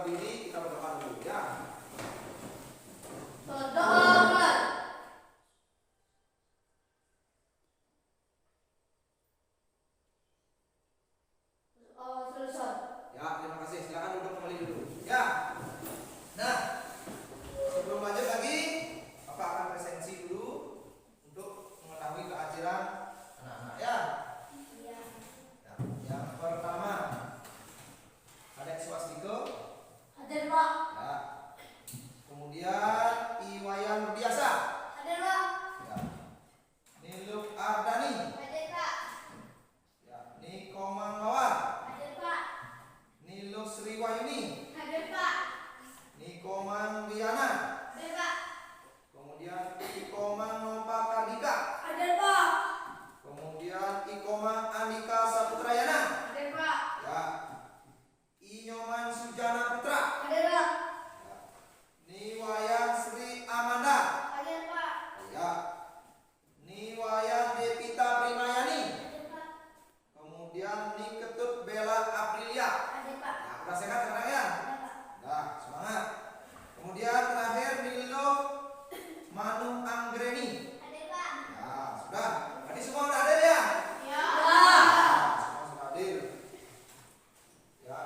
berdiri, kita berdoa dulu ya. Ya, terima kasih. Silakan duduk kembali dulu. Ya. Nah, sebelum lanjut lagi, Bapak akan presensi dulu untuk mengetahui keajaran anak-anak ya. Nah, yang pertama, ada swastiko. Hadir, Pak. Ya. Kemudian Iwayan biasa. Hadir, Pak. Ya. Niluk Ardani. Hadir, Pak. Ya. Nikoman Mawar. Hadir, Pak. Niluk Sriwayuni. Hadir, Pak. Nikoman Liana. Hadir, Pak. Kemudian Ikoman Nova Kardika. Hadir, Pak. Kemudian Ikoman Andika Saputrayana. Hadir, Pak. Ya. Inyoman Sujana Putra. Hadir, Pak. Ya. Niwayan Sri Amanda. Hadir, Pak. Ya. Niwayan Devita Primayani. Hadir, Pak. Kemudian Niketut Bella Aprilia. Hadir, Pak. Nah, udah sehat sekarang ya? Hadir, Pak. Nah, semangat. Kemudian terakhir Nilo Manu Anggreni. Hadir, Pak. Nah, sudah. Tadi semua udah ada ya? Ya. Semua sudah hadir. Ya.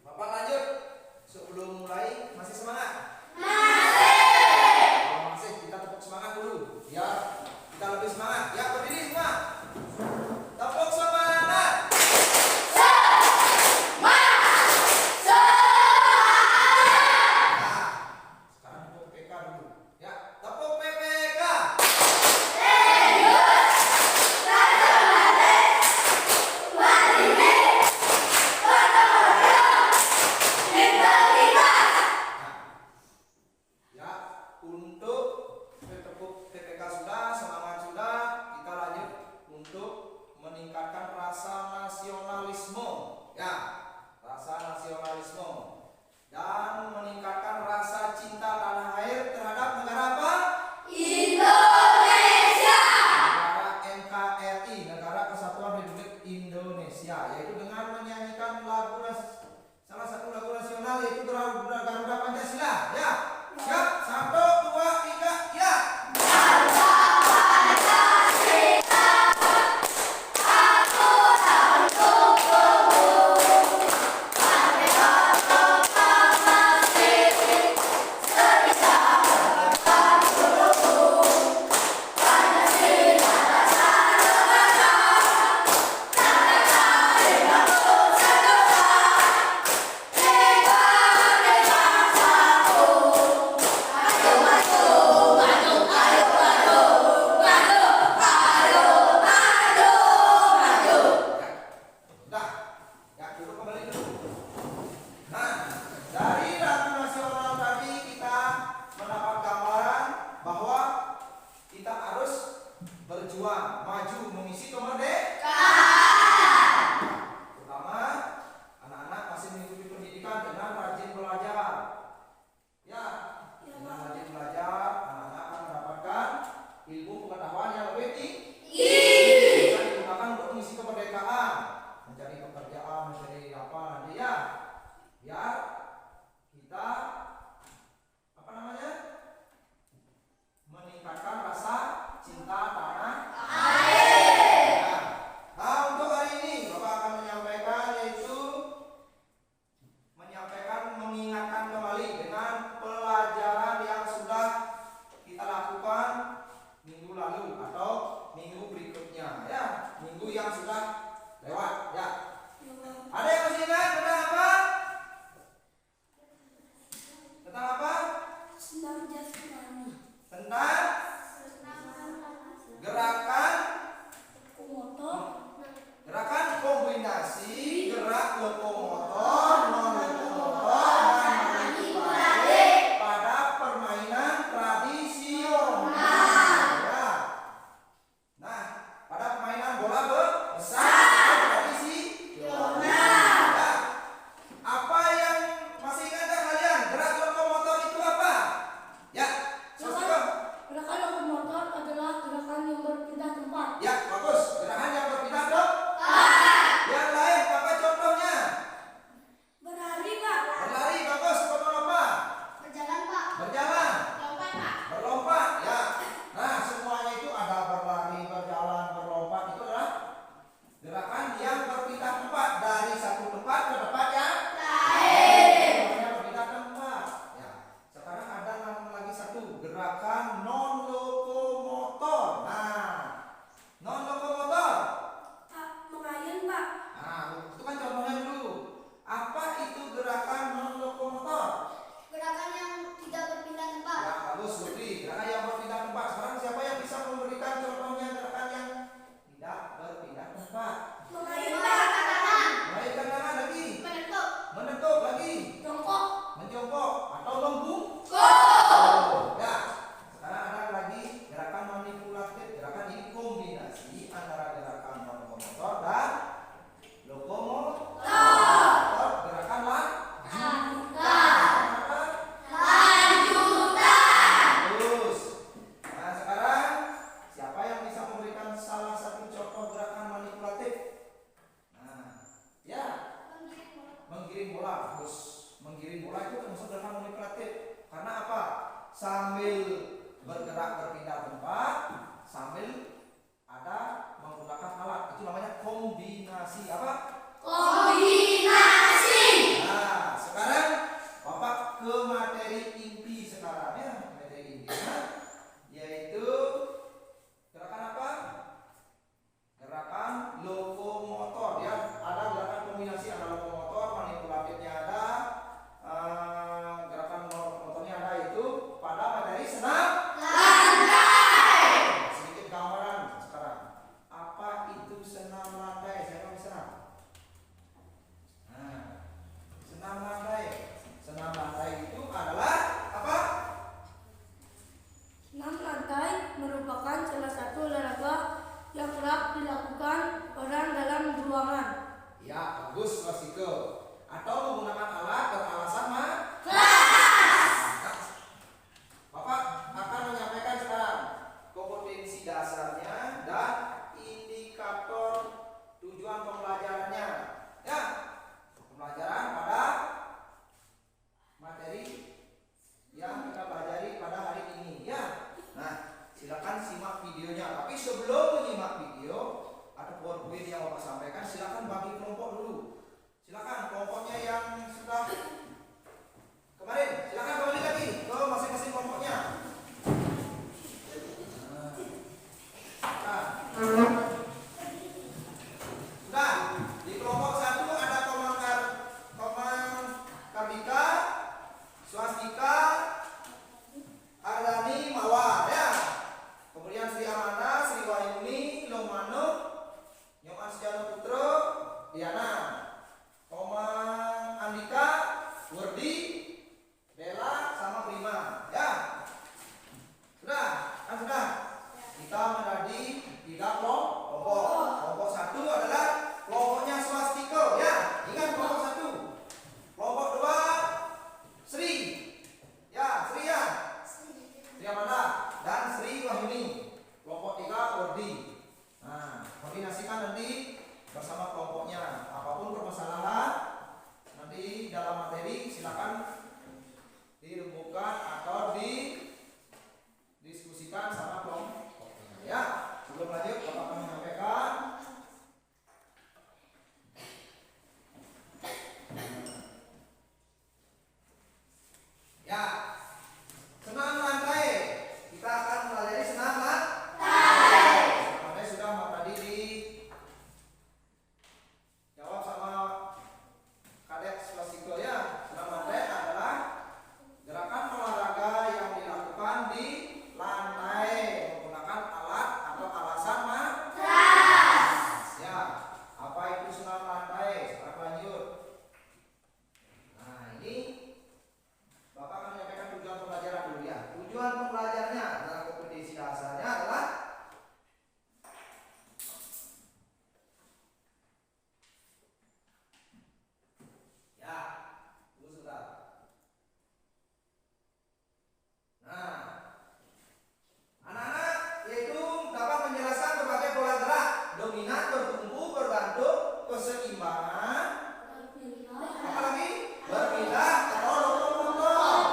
Bapak lanjut. Sebelum mulai masih semangat? Kalau masih kita tepuk semangat dulu. Ya, kita lebih semangat. Ya, berdiri semua. Tepuk semangat. Nah, sekarang tepuk PK dulu. Ya, tepuk PPK. Ya, untuk tepuk PPK sudah, semangat sudah, kita lanjut untuk meningkatkan rasa nasionalisme. Ya, rasa nasionalisme dan meningkatkan rasa cinta tanah air terhadap negara apa? Indonesia. Negara NKRI, Negara Kesatuan Republik Indonesia, yaitu dengan menyanyikan salah satu lagu nasional yaitu Garuda Pancasila. Ya, siap, 1, 2, 3, ya. Hadir, Pak. sambil bergerak berpindah tempat, sambil ada menggunakan alat. Itu namanya kombinasi apa? Kombinasi. Nah, sekarang Bapak ke materi inti sekarang ya, materi intinya yaitu gerakan apa? Gerakan lokomotor. Dia ada gerakan kombinasi, ada lokomotor, manipulatifnya ada, gerakan lokomotornya ada itu pada materi senam Lantai. sedikit gambaran sekarang. Apa itu senam lantai? Saya mau senam. Nah, senam lantai. Senam lantai itu adalah apa? Senam lantai merupakan salah satu olahraga yang kerap dilakukan orang dalam ruangan. Ya, bagus Mas Iko. Atau menggunakan alat beralasan Bapak akan menyampaikan sekarang kompetensi dasarnya dan indikator tujuan pembelajarannya. Ya, pembelajaran pada materi yang kita pelajari pada hari ini. Ya, nah silakan simak videonya. Tapi sebelum menyimak video atau PowerPoint yang Bapak sampaikan, silakan bagi kelompok dulu. Silakan kelompoknya yang sudah kemarin, silakan kembali lagi ke masing-masing kelompoknya. Nah, sudah di kelompok 1 ada Kardika, Swastika, Ardani, Mawar ya. Kemudian Sri Amanda, Sri Wahyuni, Lomano, Nyoman Setiano Putro, Diana, Komang Andika, Wardi, Bella, sama Prima ya. Sudah, kan sudah. Kita menjadi 3 kelompok. Kelompok 1 adalah kelompoknya Swastika ya. Ingat kelompok 1. Kelompok 2 Sri. Ya, Sri ya. Sri Amanda dan Sri Wahyuni. Kelompok 3 Wardi. Nah, koordinasikan nanti bersama kelompoknya. Apapun permasalahan nanti dalam materi silakan dirembukan atau didiskusikan sama kelompoknya. Ya, sebelum lanjut Bapak akan menyampaikan. Ya, senam lantai. Kita akan mempelajari senam lantai. Lantai sudah tadi dijawab sama Kadek Swastika ya. Senam lantai adalah gerakan olahraga yang dilakukan di lantai menggunakan alat atau alasan ya. Apa itu senam lantai? Sekarang lanjut. Nah, ini Bapak akan menyampaikan tujuan pembelajaran dulu ya. Tujuan pembelajarannya dalam kompetensi dasarnya adalah ya, tunggu sebentar. Nah, anak-anak yaitu dapat menjelaskan berbagai pola gerak dominan, bertumpu, bergantung, keseimbangan, apa lagi? Berpindah atau lokomotor.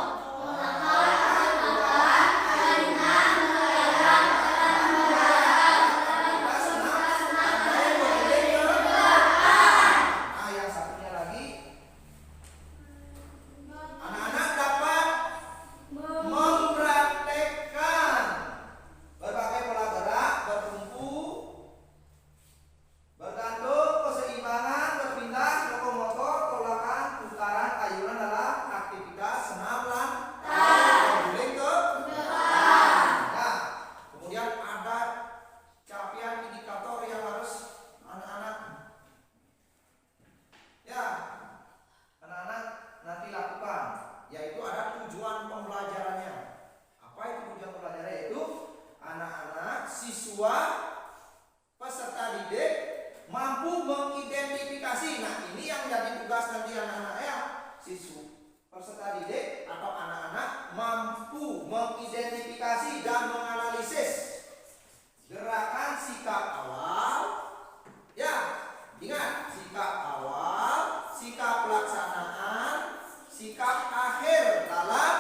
Nah, yang satunya lagi, anak-anak dapat mempraktekkan berbagai pola gerak, bertumpu, bergantung, keseimbangan, berpindah, lokomotor, tolakan, putaran, ayunan dalam aktivitas senam lantai. Berguling ke depan. Ya. Kemudian ada capaian indikator yang harus anak-anak ya anak-anak nanti lakukan, yaitu ada tujuan pembelajarannya. Apa itu tujuan pembelajarannya? Yaitu anak-anak siswa peserta didik mampu mengidentifikasi. Nah, ini yang jadi tugas nanti anak-anak ya. Siswa peserta didik atau anak-anak mampu mengidentifikasi dan menganalisis gerakan sikap awal. Ya, ingat sikap awal, sikap pelaksanaan, sikap akhir dalam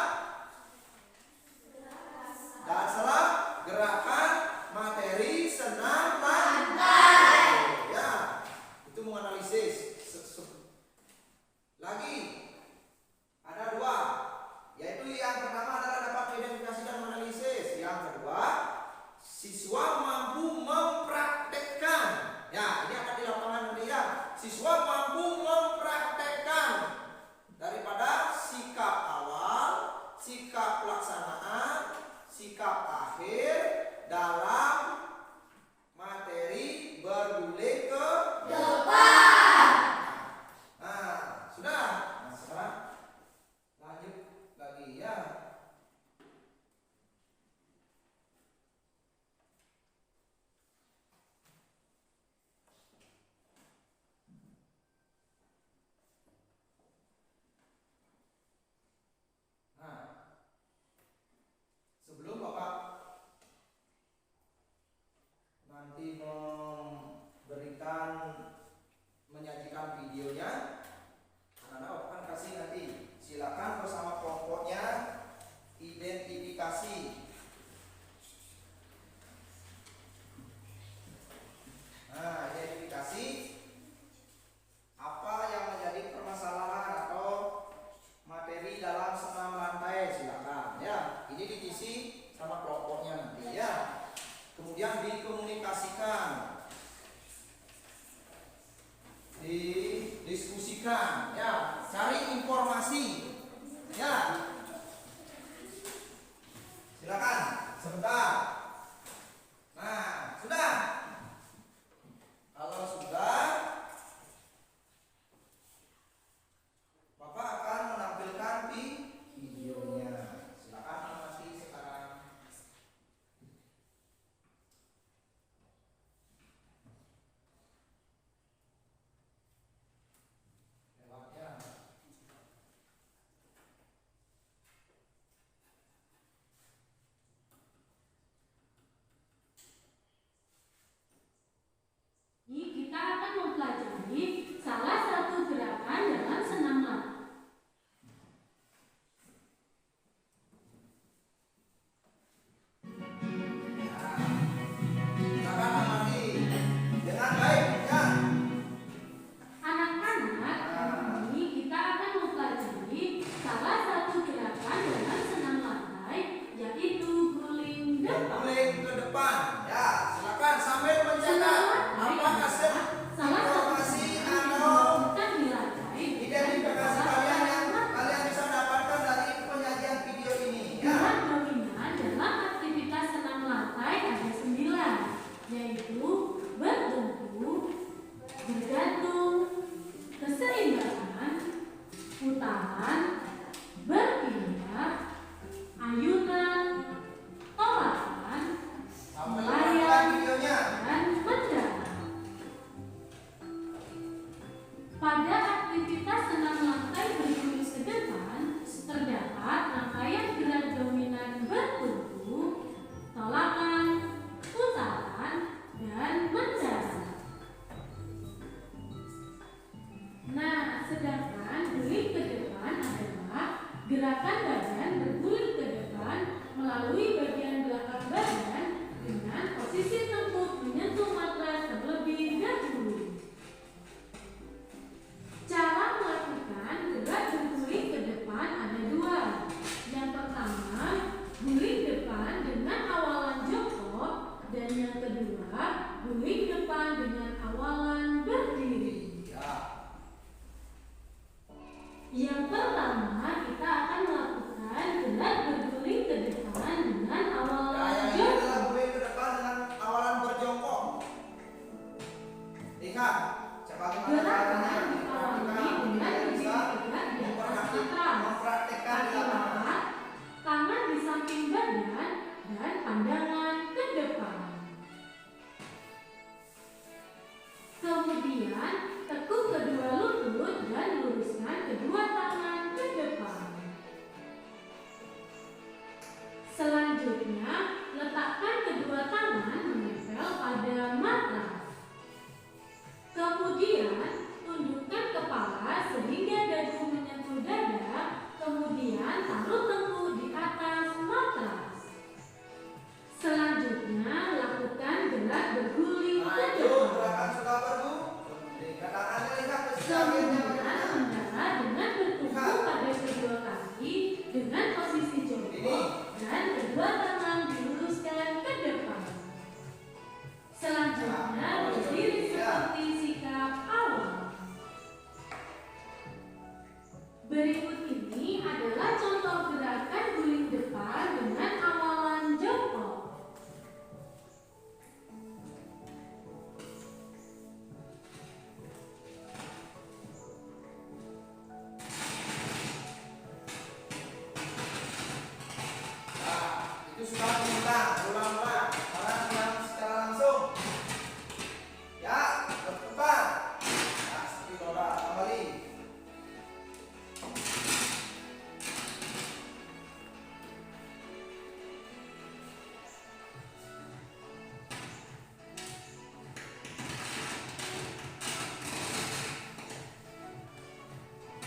kemudian dikomunikasikan, didiskusikan, ya, cari informasi, ya. Silakan sebentar. Nah, sudah. Kalau sudah, Bapak akan menampilkan di videonya. Silakan amati sekarang. Lewatnya. Kita akan mempelajari salah satu gerakan dalam senam latih. Silakan amati dengan baik, ya. Anak-anak, ini kita akan mempelajari salah satu gerakan dalam senam lantai, yaitu guling depan. Guling ke depan, ya. Silakan sambil mencatat apa hasil Salah satu informasi gerakan yang atau dilakukan di lantai identifikasi kalian yang kalian bisa dapatkan dari penyajian video ini, ya. gerak dominan dalam aktivitas senam lantai ada 9, yaitu bertumpu, bergantung, keseimbangan, putaran, berpindah, ayunan, tolakan, Sambil melayang, menonton videonya. dan mendarat. Pada aktivitas senam lantai berguling ke depan, terdapat rangkaian gerak dominan bertumpu, tolakan, putaran, dan mendarat. Nah, sedangkan guling ke depan adalah gerakan badan berguling ke depan melalui bagian belakang badan dengan posisi tengkuk menyentuh matras terlebih dahulu. Cara melakukan gerak berguling ke depan ada 2. Yang pertama, guling depan dengan awalan jongkok, dan yang kedua, guling depan dengan awalan berdiri. Ya. Yang pertama, kita akan melakukan gerak berguling ke depan dengan awalan Yang ini jongkok. adalah guling ke depan dengan awalan berjongkok. Lihat, sebagaimana Gerakan caranya diawali diperhatikan, dengan kalian berdiri bisa tegak di atas matras. mempraktekkan di Kaki lapangan. lapat, tangan di samping badan, dan pandangan ke depan. Kemudian, tekuk kedua lutut dan luruskan kedua tangan ke depan. Selanjutnya, letakkan kedua tangan menempel pada matras. Kemudian, tundukkan kepala sehingga dagu menyentuh dada, kemudian taruh tengkuk di atas matras. Selanjutnya, lakukan gerak berguling Nah, ke itu depan. gerakan sudah berguling. Katakannya lihat ke Kemudian, sebagiannya. mendarat dengan bertumpu pada kedua kaki dengan posisi jongkok dan kedua tangan diluruskan ke depan. Selanjutnya, berdiri seperti sikap awal. Berikut ini adalah contoh gerakan guling depan dengan awalan jongkok. Nah, itu sudah diulang, ulang-ulang. Sekarang ulang secara langsung. Ya, berputar. Nah, seperti roda kembali.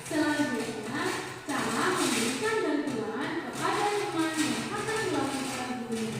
Selanjutnya, cara memberikan bantuan kepada teman yang akan melakukan guling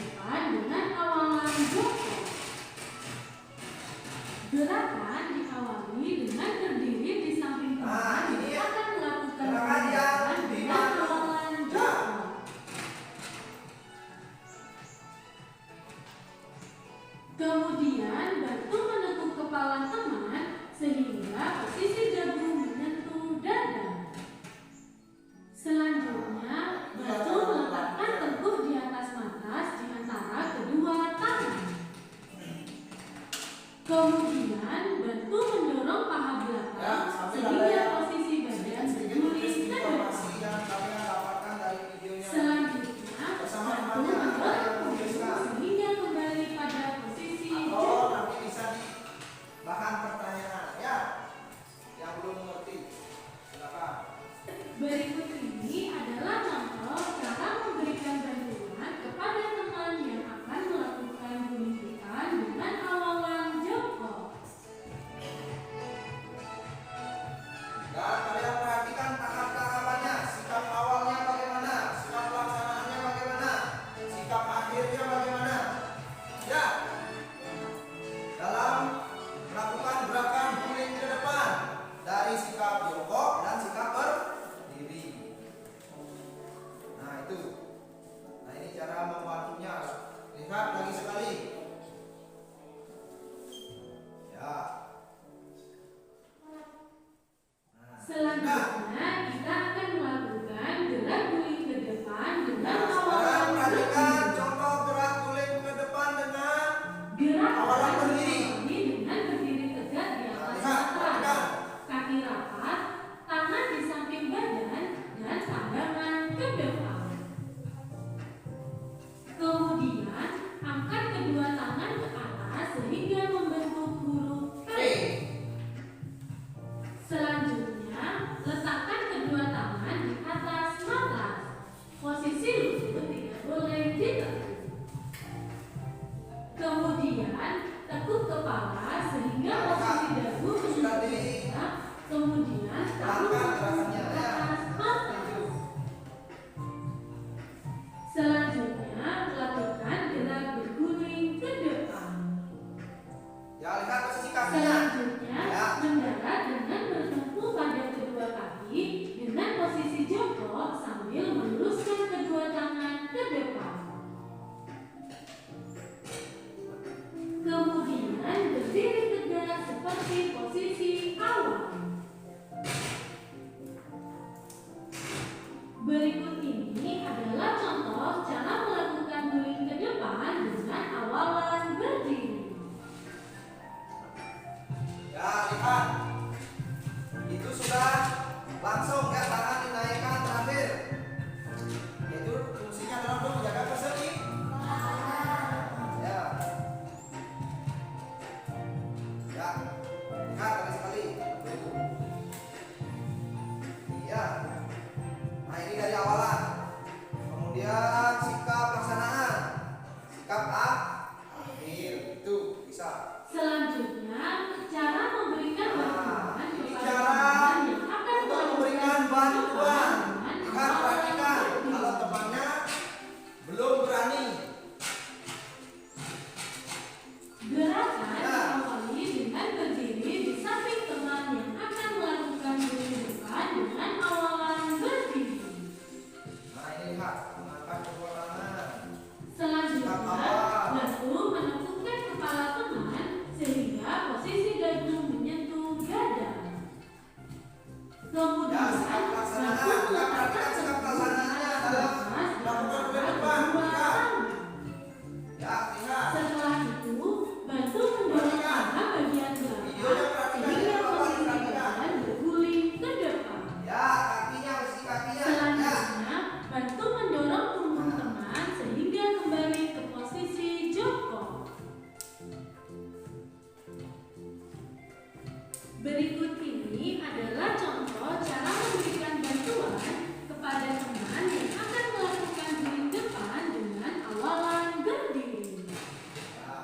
ke depan. Kemudian angkat kedua tangan ke atas sehingga membentuk huruf P. Selanjutnya, letakkan kedua tangan di atas matras. Posisi lutut tidak boleh ditekuk. Kemudian, tekuk kepala sehingga posisi dagu menyesuaikan. Kemudian, taruh posisi di atas matras. Selanjutnya, lakukan gerak berguling ke depan. Ya, lihat posisi kakinya. Selanjutnya, Ya. mendarat dengan bertumpu pada kedua kaki dengan posisi jongkok sambil meluruskan kedua tangan ke depan. Kemudian berdiri tegak seperti posisi awal. Berikut ini adalah contoh cara melakukan guling ke depan dengan awalan berdiri. Ya, lihat. Itu sudah langsung ya, tangan dinaikkan terakhir. Itu fungsinya adalah untuk menjaga keseimbangan. Ya. Ya. Lihat sekali. Iya. Nah, ini dari awalan. Kemudian sikap pelaksanaan. Sikap akhir. Itu bisa. Selanjutnya, cara memberikan bantuan Ini kepada cara teman yang akan untuk melakukan memberikan bantuan. dengan Lihat, awalan perhatikan. berdiri. Kalau temannya belum berani, Gerakan Ya. diawali dengan berdiri di samping teman yang akan melakukan guling depan dengan awalan berdiri. nah ini lihat, mengangkat kedua tangan. Selanjutnya, Awal. bantu menekukkan kepala teman sehingga posisi dagu menyentuh dada. Kemudian, Ya, sikap pelaksanaan. bantu Kita perhatikan meletakkan sikap tebu pelaksanaannya atas dalam kertas di melakukan antara guling depan. kedua Lihat. tangan. Ya, lihat. Setelah itu, bantu mendorong tangan bagian Videonya belakang perhatikan, sehingga ya, Bapak, posisi perhatikan. badan berguling ke depan. Ya, kakinya, posisi kakinya. Ya. Selanjutnya, bantu mendorong punggung teman sehingga kembali ke posisi jongkok. Berikut ini adalah contoh cara memberikan bantuan kepada teman yang akan melakukan guling depan dengan awalan berdiri. Ya.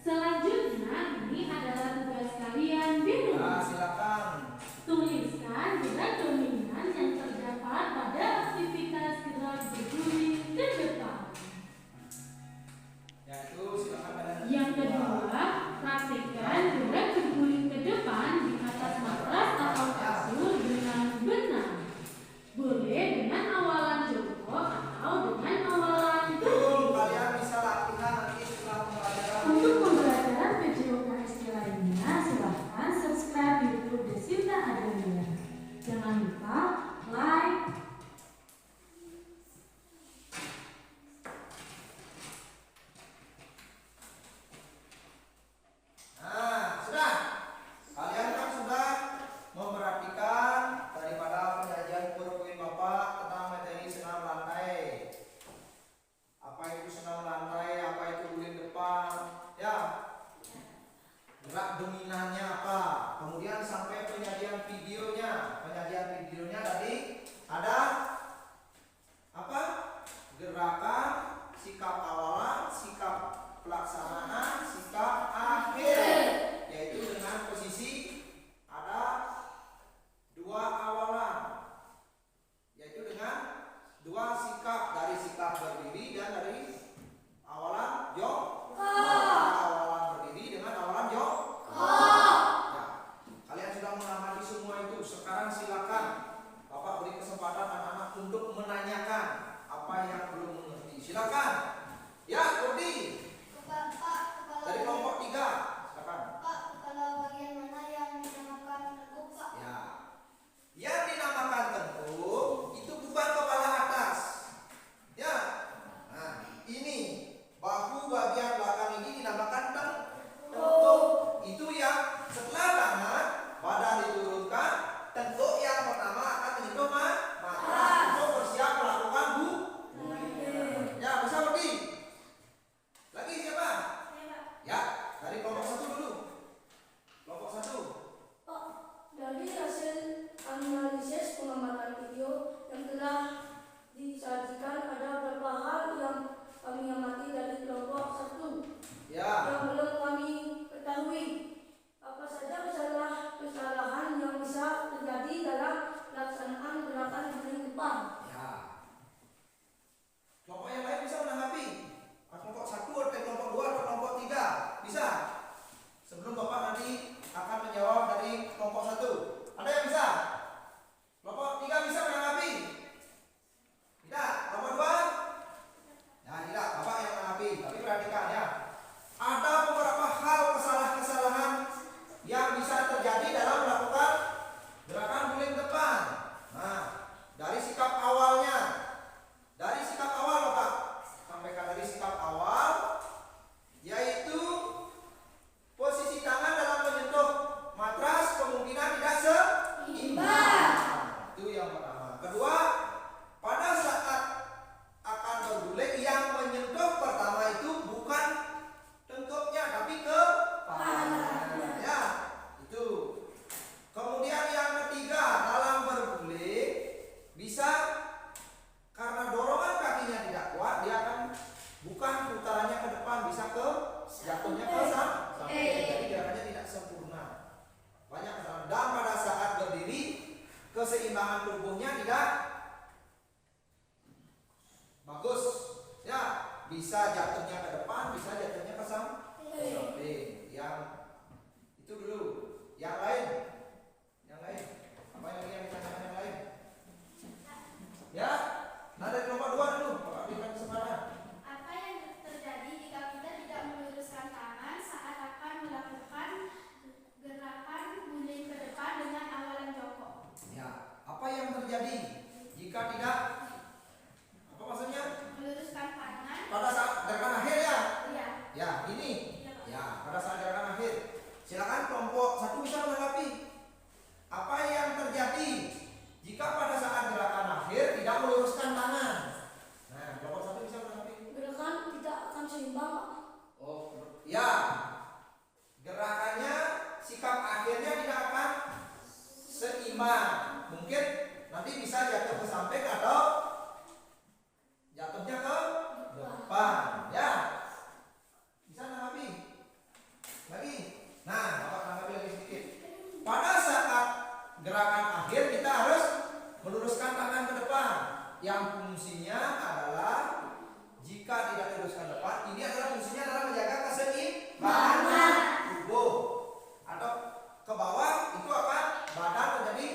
Selanjutnya, ini adalah tugas kalian di Ya, rumah. silakan. Tuliskan gerak dominan yang terdapat pada aktivitas gerak berguling ke depan. Ya, itu silakan kalian. Yang kedua, praktikkan gerak berguling ke depan di atas matras atau kasur dengan benar. Boleh dengan awalan jongkok atau dengan awalan Itu berdiri. kalian bisa latihan nanti setelah pembelajaran. Untuk pembelajaran video KSD lainnya, silahkan subscribe YouTube Desinta Adelia. Jangan lupa like, Nah, sudah. Kalian kan sudah memperhatikan daripada penyajian PowerPoint Bapak tentang materi senam lantai. Apa itu senam lantai, apa itu guling depan, ya. Gerak dominannya apa. Kemudian sampai penyajian videonya. Penyajian videonya tadi ada apa? Gerakan, sikap awalan, sikap pelaksanaan, sikap akhir, yaitu dengan posisi ada dua awalan, yaitu dengan dua sikap, dari sikap berdiri dan dari awalan jongkok. Awalan berdiri dengan awalan jongkok. Ya, kalian sudah mengamati semua itu. Sekarang silakan Bapak beri kesempatan anak-anak untuk menanyakan apa yang belum mengerti. Silakan. Ya, Kurdi. Bapak, jatuhnya ke samping. Jadi gerakannya tidak sempurna. Banyak kesalahan. Dan pada saat berdiri, keseimbangan tubuhnya tidak bagus. Ya, bisa jatuhnya ke depan, bisa jatuhnya ke samping. Yang itu dulu. Yang lain. Apa yang lagi yang ditanyakan yang lain? Ya. Nah, dari kelompok 2 dulu, Bapak berikan kesempatan. Apa yang terjadi jika kita tidak meluruskan tangan saat akan melakukan gerakan guling ke depan dengan awalan jongkok? Ya, apa yang terjadi jika tidak apa maksudnya? Meluruskan tangan. Pada saat gerakan akhir ya? Iya. Ya, ini. Iya, Pak. Ya, pada saat gerakan akhir. Silakan kelompok 1 bisa menanggapi. Apa yang terjadi jika pada saat gerakan akhir tidak meluruskan tangan? Nah, kelompok 1 bisa menanggapi. Gerakan tidak akan seimbang, Pak. Oh, ya. Gerakannya sikap akhirnya tidak akan seimbang. Mungkin nanti bisa jatuh ke samping atau jatuhnya ke depan. Ya. Bisa tanggapi? Lagi. Nah, Bapak tanggapi lagi sedikit. Pada saat gerakan akhir kita harus meluruskan tangan ke depan. Yang fungsinya adalah jika tidak diluruskan depan, ini adalah fungsinya adalah menjaga keseimbangan tubuh. Atau ke bawah itu akan badan menjadi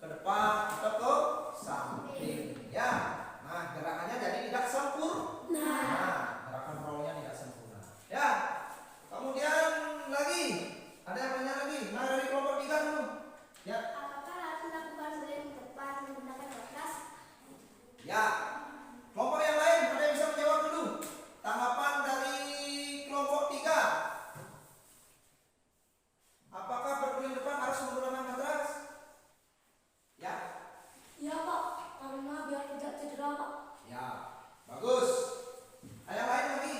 ke depan atau ke samping. Ya. Nah, gerakannya jadi tidak sempurna. Nah, gerakan rollnya tidak sempurna. Ya. Kemudian lagi, ada yang tanya lagi. Nah, dari kelompok 3 dulu. Ya. Apakah harus melakukan guling ke depan menggunakan batas? Ya. Kelompok yang lain ada yang bisa menjawab dulu. Tanggapan dari kelompok 3. Apakah berguling depan harus menggunakan matras? Ya. Ya, Pak. Karena biar tidak cedera, Pak. Ya. Bagus. Ada yang lain lagi?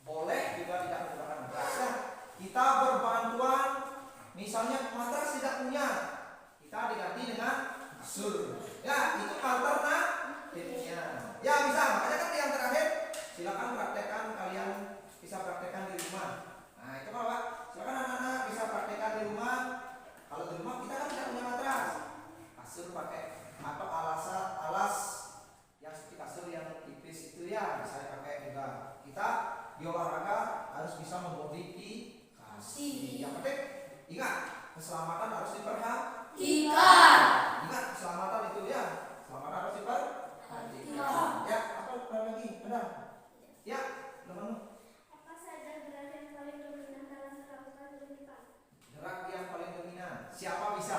Boleh juga tidak menggunakan matras. Ya. Kita berbantuan, misalnya matras tidak punya, kita diganti dengan kasur. Ya, itu alternatifnya. Ya, bisa. Makanya kan yang terakhir, silakan praktekkan, kalian bisa praktekkan di rumah. Nah, itu Pak. Silakan anak-anak bisa praktekkan di rumah. Kalau di rumah kita kan tidak punya matras, kasur pakai atau alas yang seperti kasur yang tipis itu ya bisa dipakai juga. Kita di olahraga harus bisa memodifikasi. Yang penting ingat, keselamatan harus diperhatikan. Ingat, keselamatan itu ya, keselamatan harus diperhatikan. Ya, apa lagi? Benar. Ya, teman-teman. Apa saja gerak yang paling dominan dalam melakukan guling depan? Gerak yang paling dominan. Siapa bisa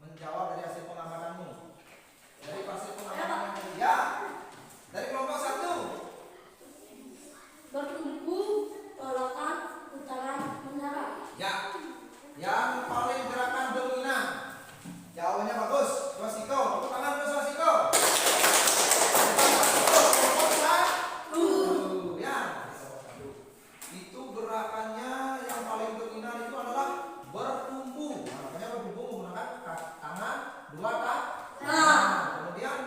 menjawab dari hasil pengamatanmu? Dari hasil pengamatan yang tadi. Ya. Dari kelompok 1. Bertumpu, tolakan, putaran, mendarat. Ya. Yang paling gerakan dominan. Jawabannya bagus. Swasiko, tepuk tangan dulu Swasiko. Kelompok 1. Ya. Itu gerakannya yang paling dominan itu adalah bertumpu. Nah, makanya bertumpu menggunakan tangan 2 kemudian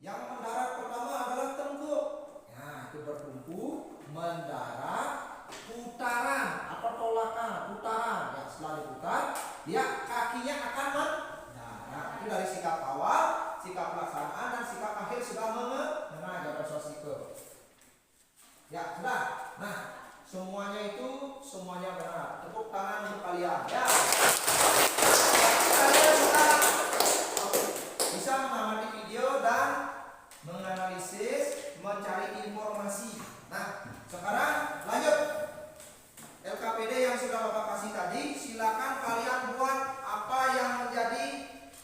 yang mendarat pertama adalah tengkuk. Nah, itu bertumpu, mendarat, putaran atau tolakan, putaran. Ya, setelah diputar, dia kakinya akan mendarat. Itu dari sikap awal, sikap pelaksanaan dan sikap akhir sudah mengenai jawaban Swasiko. Ya, sudah. Nah, semuanya benar. Tepuk tangan untuk kalian. Ya. Kalian sudah bisa mengamati video dan menganalisis, mencari informasi. Nah, sekarang lanjut. LKPD yang sudah Bapak kasih tadi, silakan kalian buat apa yang menjadi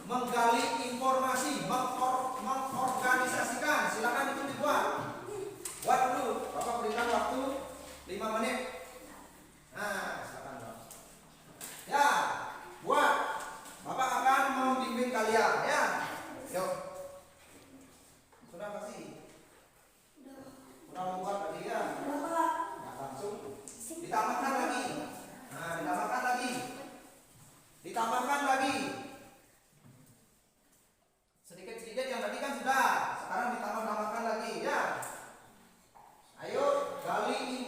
menggali informasi, mengorganisasikan. Silakan itu dibuat. Buat dulu. Bapak berikan waktu 5 menit. Nah, silakan Bapak. Ya, buat. Bapak akan membimbing kalian. Ya, yuk. Sudah kasih. Sudah membuat tadi ya. Nah, langsung ditambahkan lagi. Nah, ditambahkan lagi. Ditambahkan lagi. Sedikit-sedikit yang tadi kan sudah. Sekarang ditambah-tambahkan lagi ya. Ayo gali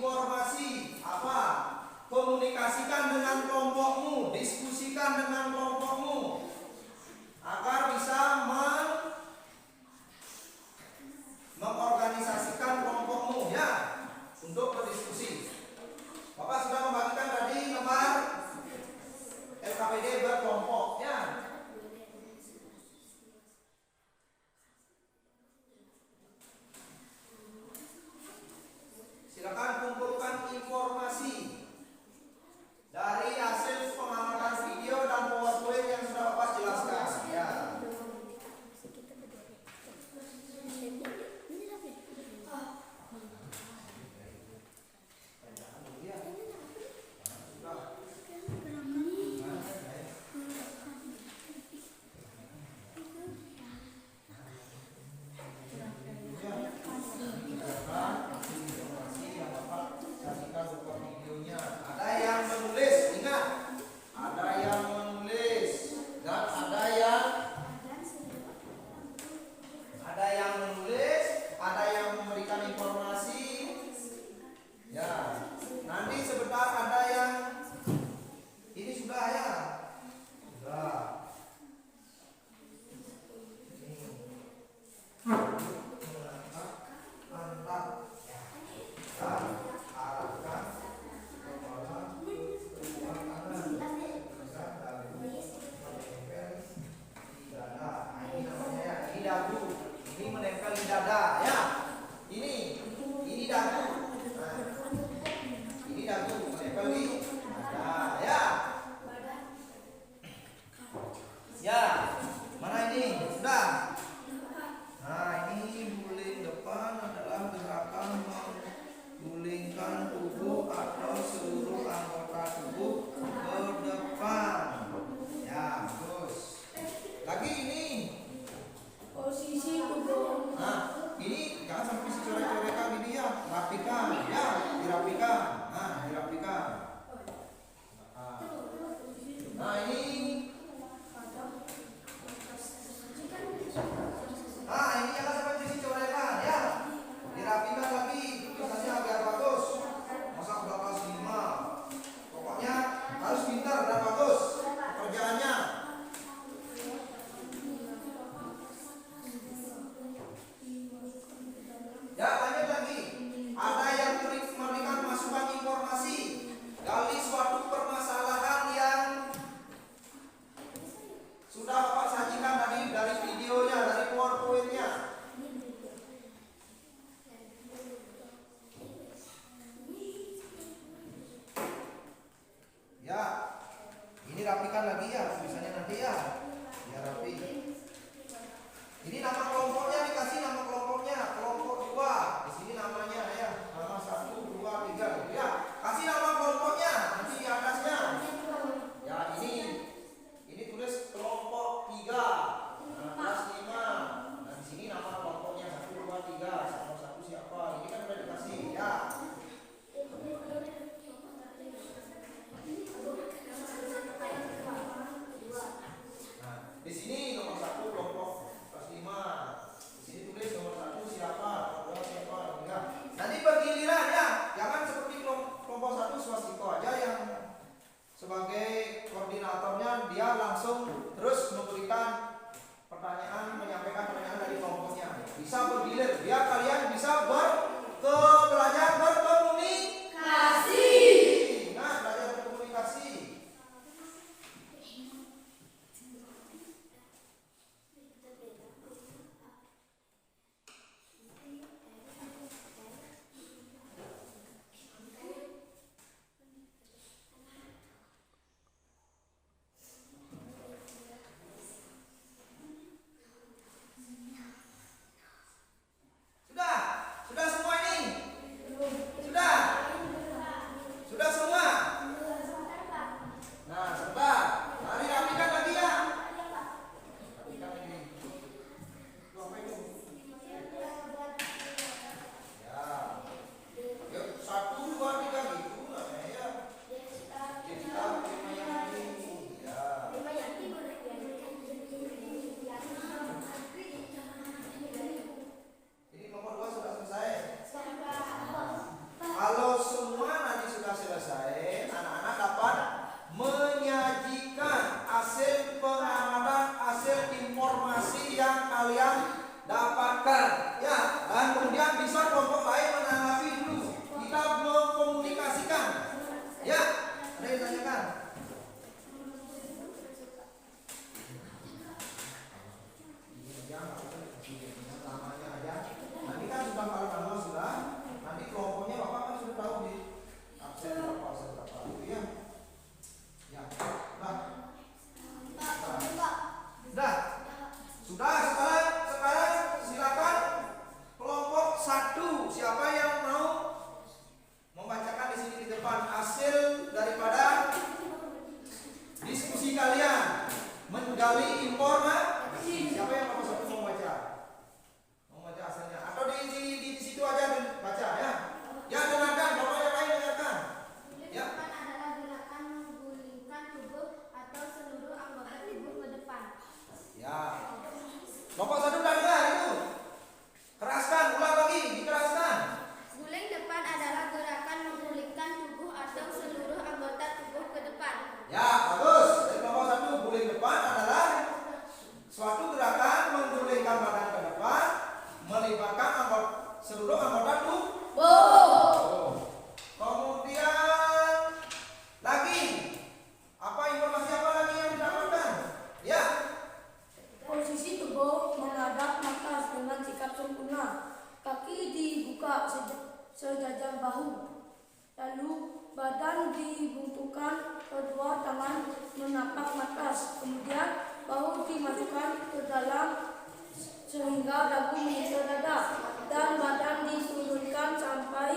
memulihkan tubuh atau seluruh anggota tubuh ke depan. Ya, terus. Lagi ini. Posisi tubuh. Nah, ini jangan sampai coret-coretan gini ya. Rapikan, ya, dirapikan. Nah, dirapikan. Nah, ini. Nah, ini jangan sampai posisi coretan ya. Dirapikan lagi, tulisannya biar bagus. Masa udah kelas 5. Pokoknya harus pintar dan bagus pekerjaannya. Ya, lanjut lagi. Ada yang memberikan masukan informasi dari suatu permasalahan yang sudah Bapak sajikan tadi dari videonya, dari PowerPoint-nya. Ya, ini rapikan lagi ya, tulisannya nanti ya. Ya, rapi. Ini nama kelompoknya, dikasih nama kelompoknya, kelompok 2. Di sini namanya ya, nama 1, 2, 3 gitu ya. Kasih nama kelompoknya nanti di atasnya. Ya, ini tulis kelompok 3. Nah, kelas 5. Nah, di sini nama kelompoknya 1, 2, 3. Nomor 1 siapa? Ini kan udah dikasih ya. Nah, di sini nomor 1 kelompok kelas 5. Di sini tulis nomor 1 siapa, nomor 2 siapa, ya. Nanti bergiliran ya. Jangan seperti kelompok 1 swastiko aja yang sebagai koordinatornya dia langsung terus memberikan pertanyaan, menyampaikan pertanyaan dari kelompoknya. Bisa bergilir biar kalian bisa belajar berkomunikasi. Nah, belajar berkomunikasi. Sudah semua ini? Sudah? Sudah semua? Nah, sebentar. Mari rapikan lagi ya. Rapikan ini. Itu apa itu? Ya. Yuk, 1, 2, 3 gitu namanya ya. Kita yang ini. Ya. Ini nomor 2 sudah selesai. Kalau semua nanti sudah selesai, anak-anak dapat menyajikan hasil pengamatan, hasil informasi yang kalian dapatkan, ya. Dan kemudian bisa kelompok lain menanggapi dulu. Kita mengkomunikasikan, ya. Ada yang tanyakan? Namanya aja. Nanti kan sudah kalau nama sudah. Nanti kelompoknya Bapak kan sudah tahu di absen berapa itu ya. Ya. Sudah sekarang silakan kelompok 1. Siapa yang mau membacakan di sini di depan hasil daripada diskusi kalian, menggali informasi. Siapa yang nomor 1 mau baca? Mau baca hasilnya? Atau di situ aja baca ya? Ya, dengarkan, Bapak yang lain dengarkan. Ya. Depan adalah gerakan menggulingkan tubuh atau seluruh anggota tubuh ke depan. Ya. Kelompok 1 udah dengar itu. Keraskan, ulang lagi, dikeraskan. Guling depan adalah gerakan menggulingkan tubuh atau seluruh anggota tubuh ke depan. Ya, bagus. Dari kelompok 1 guling depan adalah suatu gerakan menggulingkan badan ke depan melibatkan seluruh anggota tubuh. Kemudian lagi apa informasi apa lagi yang didapatkan? Ya. Posisi tubuh menghadap atas dengan sikap sempurna. Kaki dibuka sejajar bahu. Lalu badan dibungkukkan, kedua tangan menapak atas. Kemudian bahu dimasukkan ke dalam sehingga dagu menyentuh dada dan badan diturunkan sampai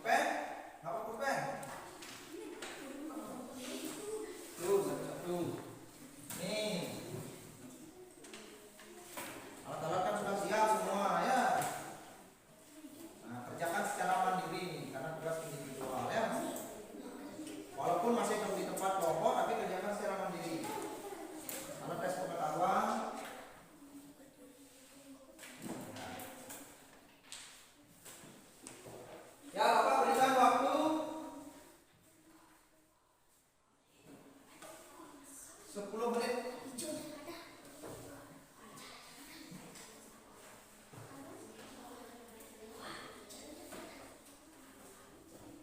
Pulpen? Apa pulpen? Tuh, satu. Nih. Alat-alat kan sudah siap semua ya. Nah, kerjakan secara mandiri nih, karena tugas individual ya. Walaupun masih perlu di tempat kelompok, tapi kerjakan secara mandiri. Karena tes pengetahuan. Ya, Bapak berikan waktu 10 menit.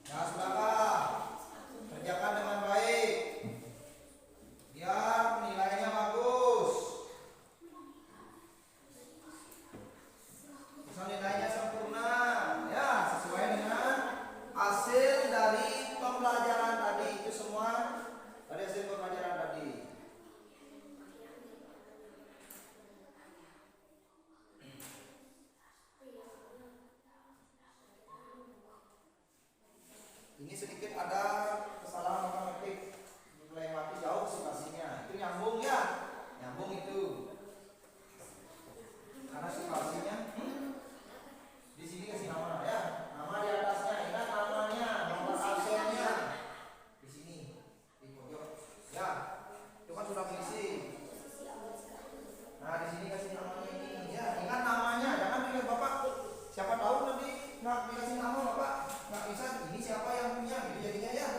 Ya, silakan. Kerjakan dengan baik. Biar nilainya bagus. Bisa nilainya sempurna. Ya, sesuai dengan hasil dari pembelajaran tadi. Itu semua dari hasil pembelajaran tadi. Ini sedikit ada kesalahan matematik, melewati jauh situasinya. Itu nyambung ya, nyambung itu. Karena situasinya di sini kasih nama ya, nama di atasnya, ingat namanya, nomor absennya di sini di pojok. Ya, itu kan sudah berisi. Nah di sini kasih namanya ini, ya ingat namanya, jangan pilih bapak. Siapa tahu nanti nggak dikasih nama bapak, nggak bisa. Ini siapa yang punya, gitu jadinya ya.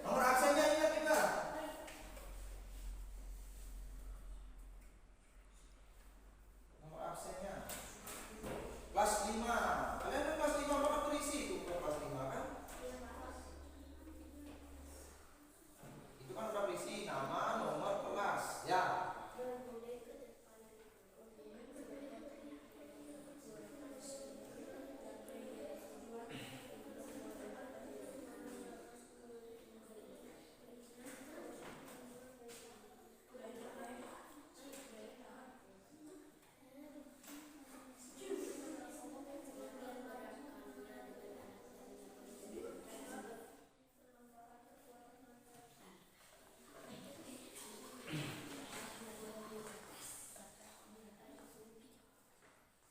Nomor absennya ingat juga. Nomor absennya. Kelas 5. Kalian kan kelas 5 bapak berisi itu kelas 5 kan? Itu kan udah berisi nama, nomor, kelas. Ya.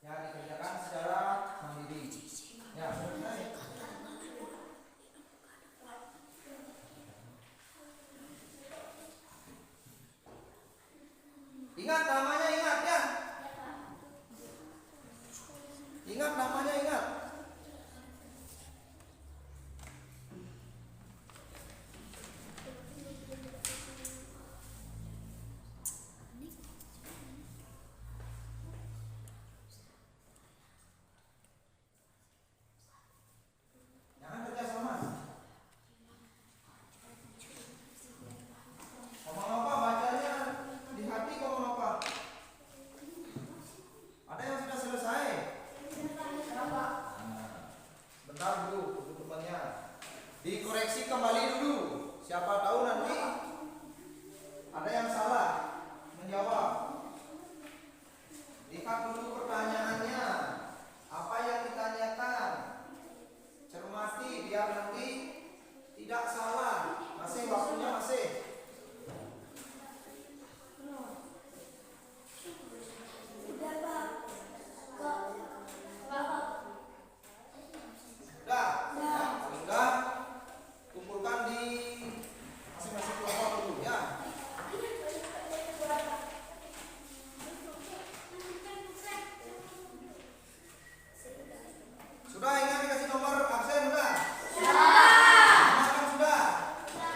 Ya, dikerjakan secara mandiri. Ya, selesai. Ingat namanya, ingat ya. Ingat namanya, ingat. Jangan kerja sama. Ngomong apa bacanya di hati, ngomong apa? Ada yang sudah selesai? Nah, bentar dulu teman-temannya. Dikoreksi kembali dulu. Siapa tahu nanti ada yang salah menjawab. Lihat dulu pertanyaannya. Apa yang ditanyakan? Cermati biar nanti tidak salah. Masih waktunya masih. Sudah? Ya, sudah. Kumpulkan di masing-masing kelompok dulu ya. Sudah ingat dikasih nomor absen sudah? Sudah. Sudah. Ya.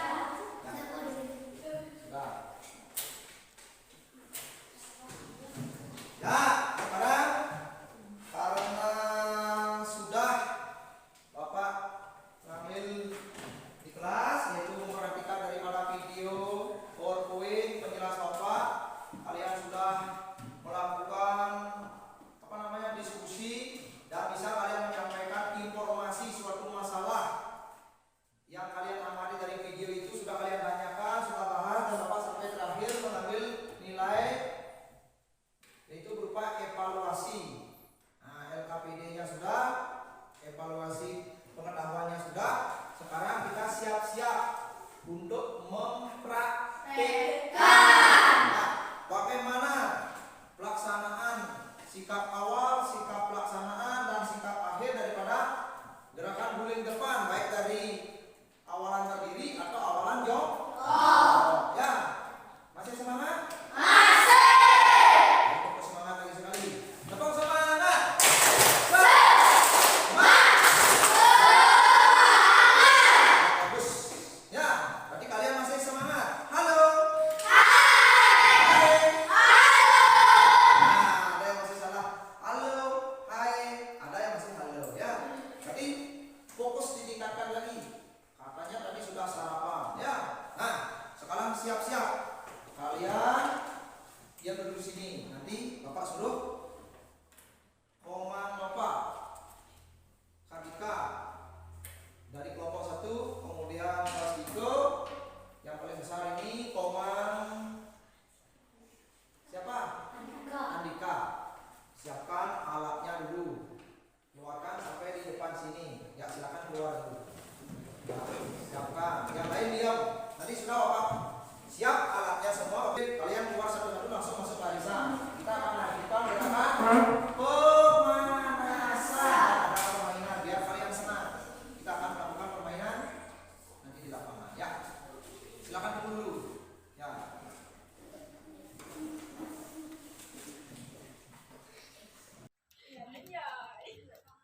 untuk mempraktekkan. Nah, bagaimana pelaksanaan sikap awal, sikap pelaksanaan, dan sikap akhir daripada gerakan guling depan, baik dari awalan berdiri atau awalan jongkok. Ya, masih semangat? Tepuk semangat lagi sekali. Tepuk semangat. Bagus. Ya, berarti kalian masih semangat. Halo. Hai. Nah, ada yang masih salah. Halo, hai. Ada yang masih halo. Ya, berarti fokus ditingkatkan lagi. Katanya tadi sudah sarapan. Ya. Nah, sekarang siap-siap. Kalian dia duduk di sini. Nanti Bapak suruh Komang Bapak Kardika dari kelompok 1, kemudian kelas 3 yang paling besar ini Komang siapa? Andika. Siapkan alatnya dulu. Keluarkan sampai di depan sini. Ya, silakan keluar dulu. Ya, siapkan. Yang lain diam. Nanti sudah Bapak siap alatnya semua. Oke, kalian keluar satu-satu langsung masuk barisan. Kita akan lanjutkan gerakan pemanasan. Ada permainan biar kalian senang. Kita akan melakukan permainan nanti di lapangan. Ya, silakan tunggu dulu. Ya.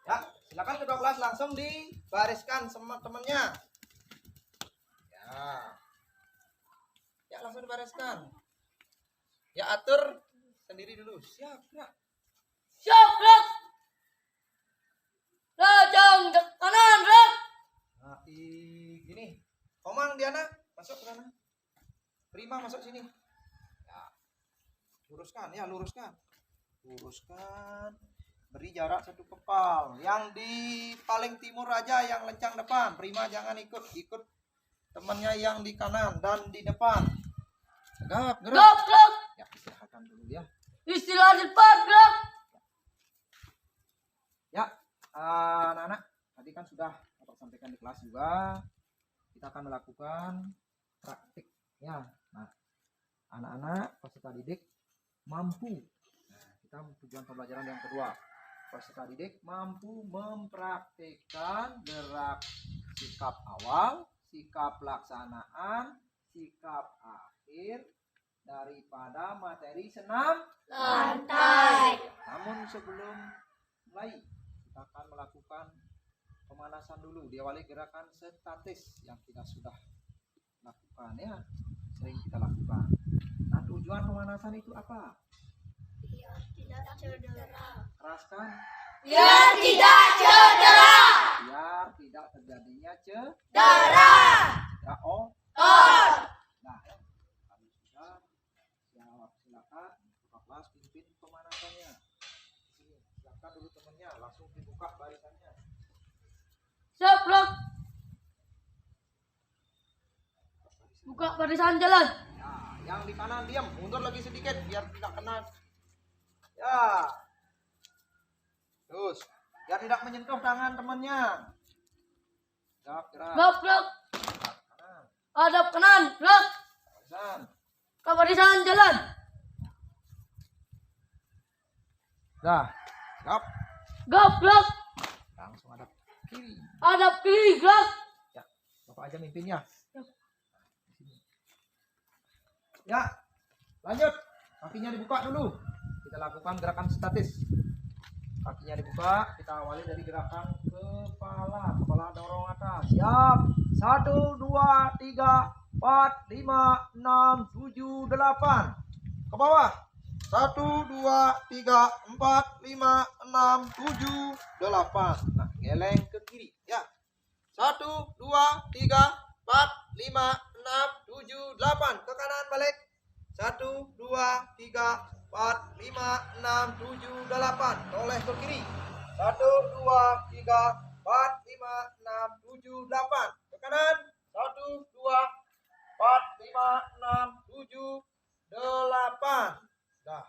Ya, silakan kedua kelas langsung dibariskan sama temannya. Ya. Ya, langsung dibariskan. Ya, atur sendiri dulu. Siap, gerak. Siap, gerak. Rajang kanan, gerak. Nah, gini. Komang Diana, masuk ke sana. Prima masuk sini. Ya. Luruskan, ya, luruskan. Luruskan. Beri jarak 1 kepal. Yang di paling timur aja yang lencang depan. Prima jangan ikut temannya yang di kanan dan di depan. Tegap, gerak. Gerak, gerak. Ya, istirahatkan dulu ya. Istirahat cepat, gerak. Ya, anak-anak, tadi kan sudah Bapak sampaikan di kelas juga. Kita akan melakukan praktik ya. Nah, anak-anak peserta didik mampu. Nah, kita tujuan pembelajaran yang kedua. Peserta didik mampu mempraktikkan gerak sikap awal, sikap pelaksanaan, sikap akhir daripada materi senam Lantai. Namun sebelum mulai, kita akan melakukan pemanasan dulu. Diawali gerakan statis yang kita sudah lakukan ya, sering kita lakukan. Nah, tujuan pemanasan itu apa? Tidak cedera. Keraskan. Biar tidak cedera. Biar tidak terjadinya Cedera. oh. Tor. Nah, kami sudah silakan buka kelas pimpin pemanasannya. Sini, silakan dulu temannya, langsung dibuka barisannya. Siap, gerak. Buka barisan jalan. Nah, yang di kanan diam, mundur lagi sedikit biar tidak kena. Ya. Terus, biar tidak menyentuh tangan temannya. Gerak, gerak. Gerak, gerak. Kanan, Hadap kanan, gerak. barisan. Ke barisan jalan. Dah, siap. Gerak, gerak. Langsung hadap kiri. Hadap kiri, gerak. Ya, Bapak aja mimpinnya. Ya, lanjut. Kakinya dibuka dulu. Kita lakukan gerakan statis. Kakinya dibuka, kita awali dari gerakan kepala dorong atas. Siap. 1, 2, 3, 4, 5, 6, 7, 8. Ke bawah. 1, 2, 3, 4, 5, 6, 7, 8. Nah, geleng ke kiri. Ya. 1, 2, 3, 4, 5, 6, 7, 8. Ke kanan balik. 1, 2, 3, 4, 5, 6, 7, 8. Toleh ke kiri. 1, 2, 3, 4, 5, 6, 7, 8. Ke kanan. 1, 2, 4, 5, 6, 7, 8. Dah.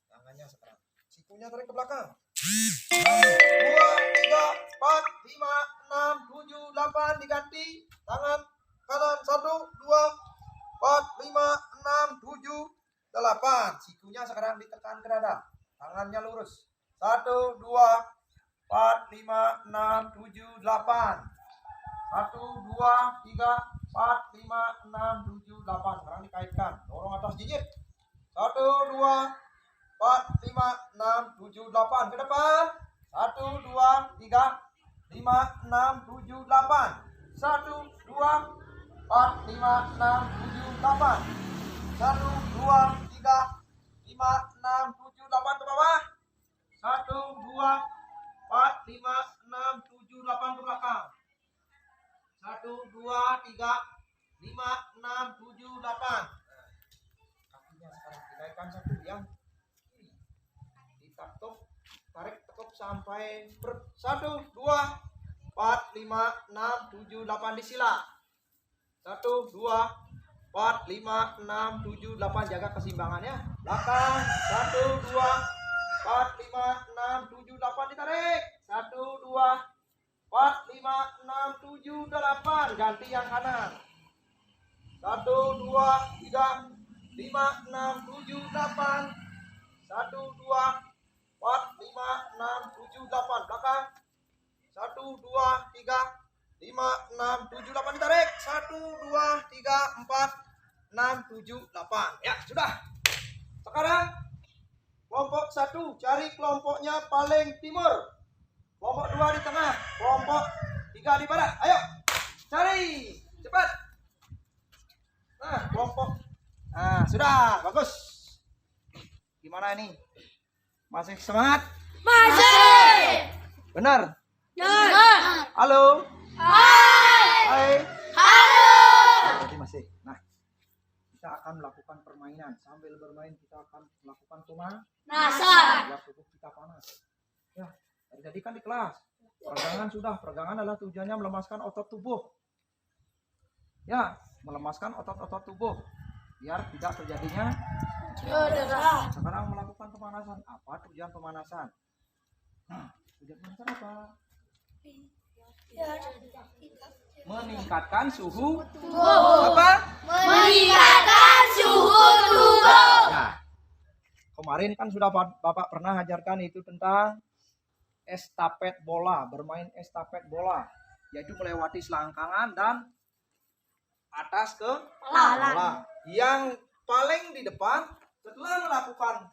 Tangannya sekarang. Sikunya tarik ke belakang. 1, 2, 3, 4, 5, 6, 7, 8. Diganti. Tangan kanan. 1, 8. Sikunya sekarang ditekan ke dada. Tangannya lurus. 1, 2, 4, 5, 6, 7, 8. 1, 2, 3, 4, 5, 6, 7, 8. Sekarang dikaitkan. Dorong atas jinjit. 1, 2, 4, 5, 6, 7, 8. Ke depan. 1, 2, 3, 5, 6, 7, 8. 1, 2, 4, 5, 6, 7, 8. 1, 2, 3, 5, 6, 7, 8 ke bawah. 1, 2, 4, 5, 6, 7, 8 ke belakang. 1, 2, 3, 5, 6, 7, 8. Kakinya sekarang dinaikkan satu yang kiri. Ditarik, tarik tekuk sampai 1, 2, 4, 5, 6, 7, 8 disila. 1, 2, 4, 5, 6, 7, 8. Jaga keseimbangannya. Belakang. 1, 2, 4, 5, 6, 7, 8. Ditarik. 1, 2, 4, 5, 6, 7, 8. Ganti yang kanan. 1, 2, 3, 5, 6, 7, 8. 1, 2, 4, 5, 6, 7, 8. Belakang. 1, 2, 3, 5, 6, 7, 8. Ditarik. 1, 2, 3, 4, 6, 7, 8. Ya, sudah. Sekarang kelompok 1 cari kelompoknya paling timur. Kelompok 2 di tengah. Kelompok 3 di barat. Ayo, cari. Cepat. Nah, kelompok. Nah, sudah. Bagus. Gimana ini? Masih semangat? Masih. Benar? Benar. Halo? Hai. Halo. Berarti masih. Nah, kita akan melakukan permainan. Sambil bermain kita akan melakukan Nasar. biar tubuh kita panas. Ya, tadi kan di kelas. Peregangan sudah. Peregangan adalah tujuannya melemaskan otot tubuh. Ya, melemaskan otot-otot tubuh biar tidak terjadinya. Sekarang melakukan pemanasan. Apa tujuan pemanasan? Nah, tujuan pemanasan apa? Meningkatkan suhu apa? Meningkatkan suhu tubuh. Nah, kemarin kan sudah Bapak pernah ajarkan itu tentang estafet bola, bermain estafet bola, yaitu melewati selangkangan dan atas ke bola. Yang paling di depan setelah melakukan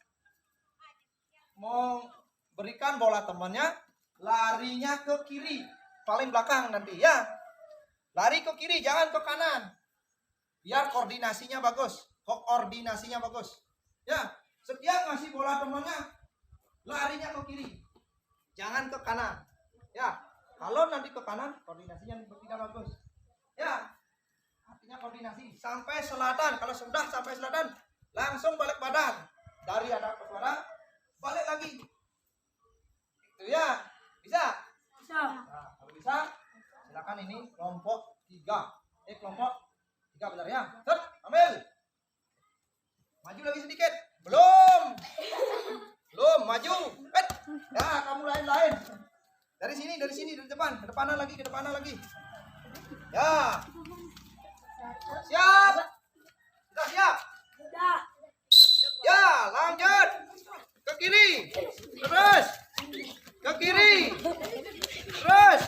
memberikan bola temannya, larinya ke kiri, paling belakang nanti ya. Lari ke kiri, jangan ke kanan. Biar koordinasinya bagus. Koordinasinya bagus. Ya, setiap ngasih bola temannya, larinya ke kiri. Jangan ke kanan. Ya, kalau nanti ke kanan, koordinasinya tidak bagus. Ya, artinya koordinasi. Sampai selatan. Kalau sudah sampai selatan, langsung balik badan. Dari ada ke suara, balik lagi. Itu ya. Bisa? Nah, kalau bisa, silakan ini kelompok 3. Kelompok 3 benar ya. Set, ambil. Maju lagi sedikit. Belum, maju. Ya, kamu lain. Dari sini, dari depan. Ke depanan lagi. Ya. Siap. Sudah siap? Ya, lanjut. Ke kiri. Terus. Ke kiri. Terus.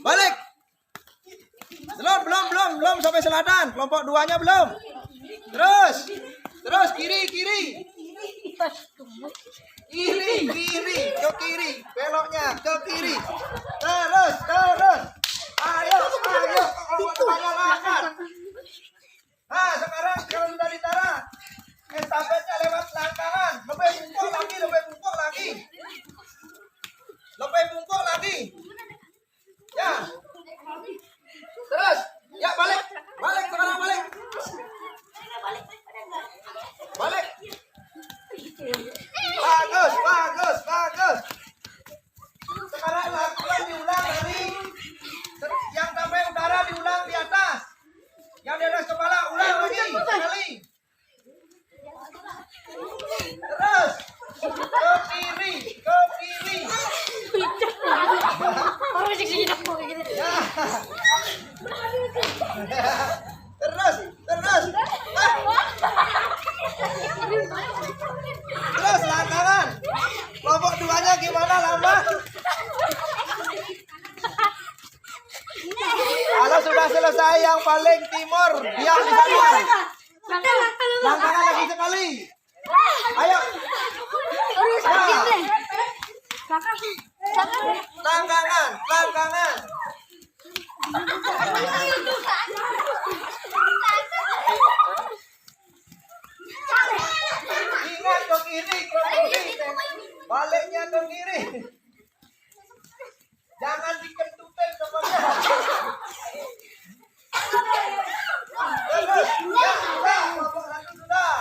Balik. Belum sampai selatan. Kelompok 2-nya belum. Terus kiri. Ke kiri. Beloknya ke kiri. Terus. Ayo. Kelompok depannya langgar. Nah, sekarang kalau sudah ditara, estafetnya lewat selangkangan. Lebih bungkuk lagi. Ya. Terus. Ya, balik. Sekarang balik. Bagus. Sekarang lakukan diulang dari yang sampai udara diulang di atas. Yang di atas kepala ulang lagi sekali. Terus ke kiri. Ya. Terus. Terus tangan. Kelompok 2-nya gimana lama? Kalau sudah selesai yang paling timur, diam di sana. Langkangan lagi sekali. Ayo. Langkangan. Ingat ke kiri. Baliknya ke kiri. Jangan dikentutin temannya. Terus. Ya, sudah. Kelompok 1 sudah.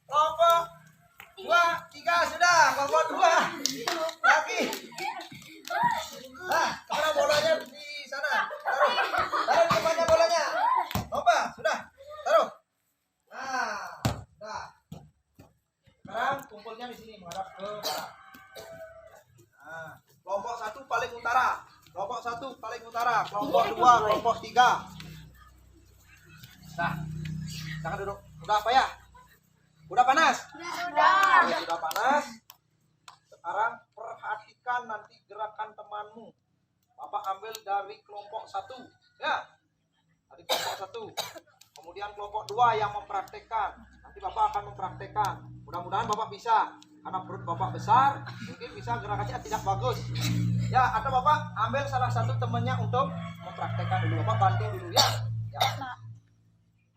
Kelompok 2, 3 sudah. Kelompok 2. Lagi. Nah, mana bolanya di sana? Taruh depannya bolanya. Lomba, sudah. Taruh. Nah, sudah. Sekarang kumpulnya di sini menghadap ke barat. Nah, kelompok 1 paling utara. Kelompok 1 paling utara. Kelompok 2, kelompok 3. Nah, jangan duduk. Udah apa ya? Udah panas? Sudah panas. Sekarang perhatikan nanti gerakan temanmu. Bapak ambil dari kelompok 1. Ya. Dari kelompok 1. Kemudian kelompok 2 yang mempraktekkan. Nanti Bapak akan mempraktekkan. Mudah-mudahan Bapak bisa. Karena perut Bapak besar, mungkin bisa gerakannya tidak bagus. Ya, atau Bapak ambil salah satu temannya untuk mempraktekkan dulu. Bapak bantu dulu ya. Ya.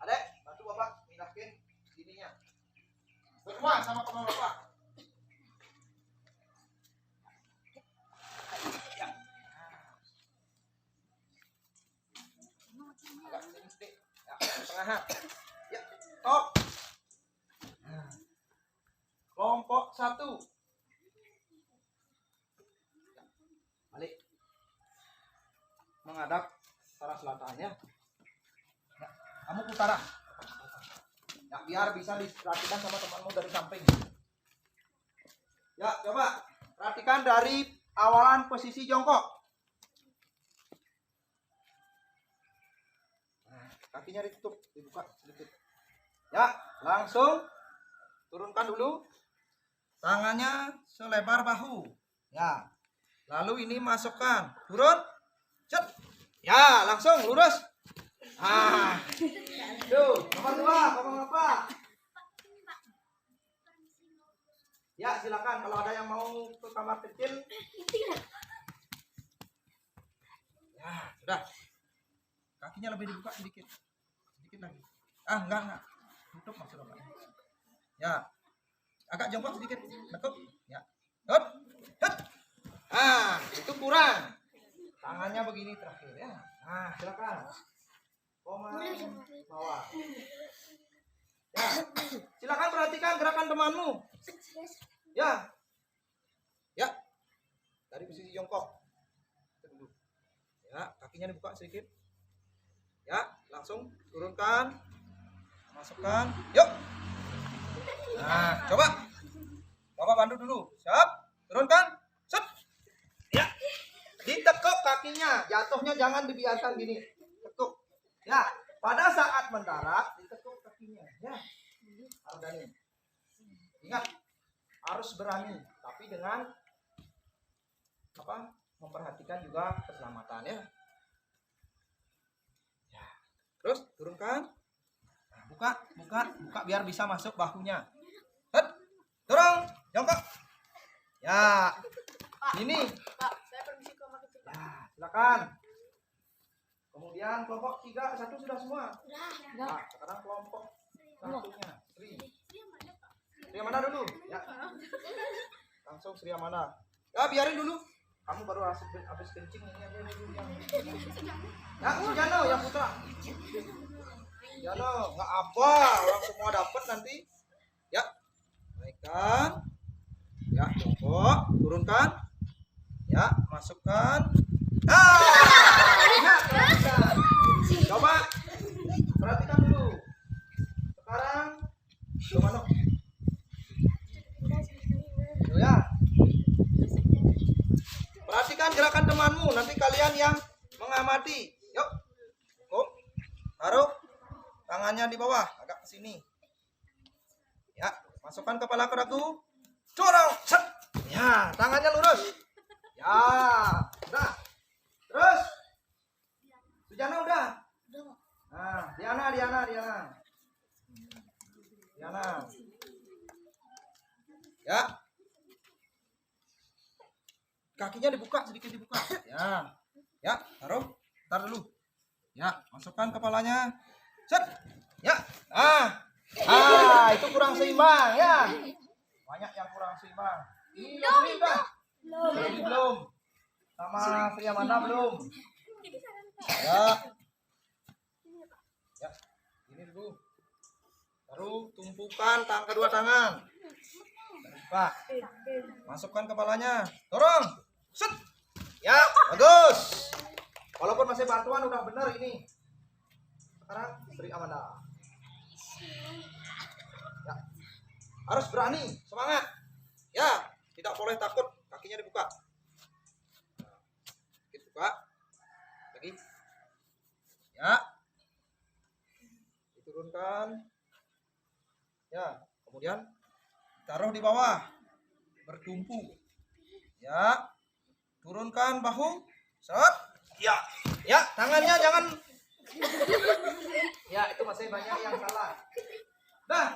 Adek, bantu Bapak pindahin ininya. Berdua sama teman Bapak. Ya. Agak sedikit. Ya, pertengahan. Ya, top. Kelompok 1. Balik. Menghadap ke arah selatan ya. Ya, kamu ke utara. Ya, biar bisa diperhatikan sama temanmu dari samping. Ya, coba perhatikan dari awalan posisi jongkok. Nah, kakinya ditutup, dibuka sedikit. Ya, langsung turunkan dulu. Tangannya selebar bahu. Ya. Lalu ini masukkan. Turun. Cet. Ya, langsung lurus. Ah. Tuh, nomor 2, Bapak Bapak. Ya, silakan kalau ada yang mau ke kamar kecil. Ya, sudah. Kakinya lebih dibuka sedikit. Sedikit lagi. Ah, enggak. Tutup maksud Bapak. Ya. Agak jongkok sedikit, lekuk, ya, hut. Ah, itu kurang. Tangannya begini terakhir ya. Nah, silakan. Koma bawah. Ya, silakan perhatikan gerakan temanmu. Ya, ya, dari posisi jongkok. Ya, kakinya dibuka sedikit. Ya, langsung turunkan, masukkan. Yuk. Nah, coba. Bapak bantu dulu. Siap. Turunkan. Set. Ya. Ditekuk kakinya. Jatuhnya jangan dibiarkan gini. Tekuk. Ya. Pada saat mendarat, ditekuk kakinya. Ya. Harus berani. Ingat. Harus berani. Tapi dengan memperhatikan juga keselamatan ya. Ya. Terus turunkan. Nah, buka biar bisa masuk bahunya. Dorong, jongkok. Ya, ini. Pak, saya permisi ke kamar kecil. Ya, silakan. Kemudian kelompok 3, 1 sudah semua. Nah, sekarang kelompok 1-nya. Sri Amanda dulu. Ya. Langsung Sri Amanda. Ya, biarin dulu. Kamu baru habis kencing ini aja dulu yang. Ya, Sujano yang putra. Sujano, nggak apa, orang semua dapat nanti. Ya. Naikkan, ya, jongkok, turunkan, ya, masukkan. Lihat, perhatikan. Coba perhatikan dulu. Sekarang, coba dong. Ya. Perhatikan gerakan temanmu. Nanti kalian yang mengamati. Yuk, taruh tangannya di bawah, agak ke sini. Ya, masukkan kepala ke dagu. Dorong, set. Ya, tangannya lurus. Ya, udah. Terus. Sujana udah. Nah, Diana. Ya. Kakinya dibuka, sedikit dibuka. Ya. Ya, taruh. Tar dulu. Ya, masukkan kepalanya. Set. Ya. Itu kurang seimbang ya. Banyak yang kurang seimbang. Ini udah. Belum. Sama Sri Amanda belum. Ya. Ya. Ini dulu. Baru tumpukan kedua tangan. Pak. Masukkan kepalanya. Dorong. Set. Ya, bagus. Walaupun masih bantuan udah benar ini. Sekarang Sri Amanda. Ya. Harus berani, semangat. Ya, tidak boleh takut. Kakinya dibuka. Buka. Lagi. Ya. Diturunkan. Ya, kemudian taruh di bawah. Bertumpu. Ya. Turunkan bahu. Set. Ya. Ya, tangannya jangan. Ya, itu masih banyak yang salah. Nah.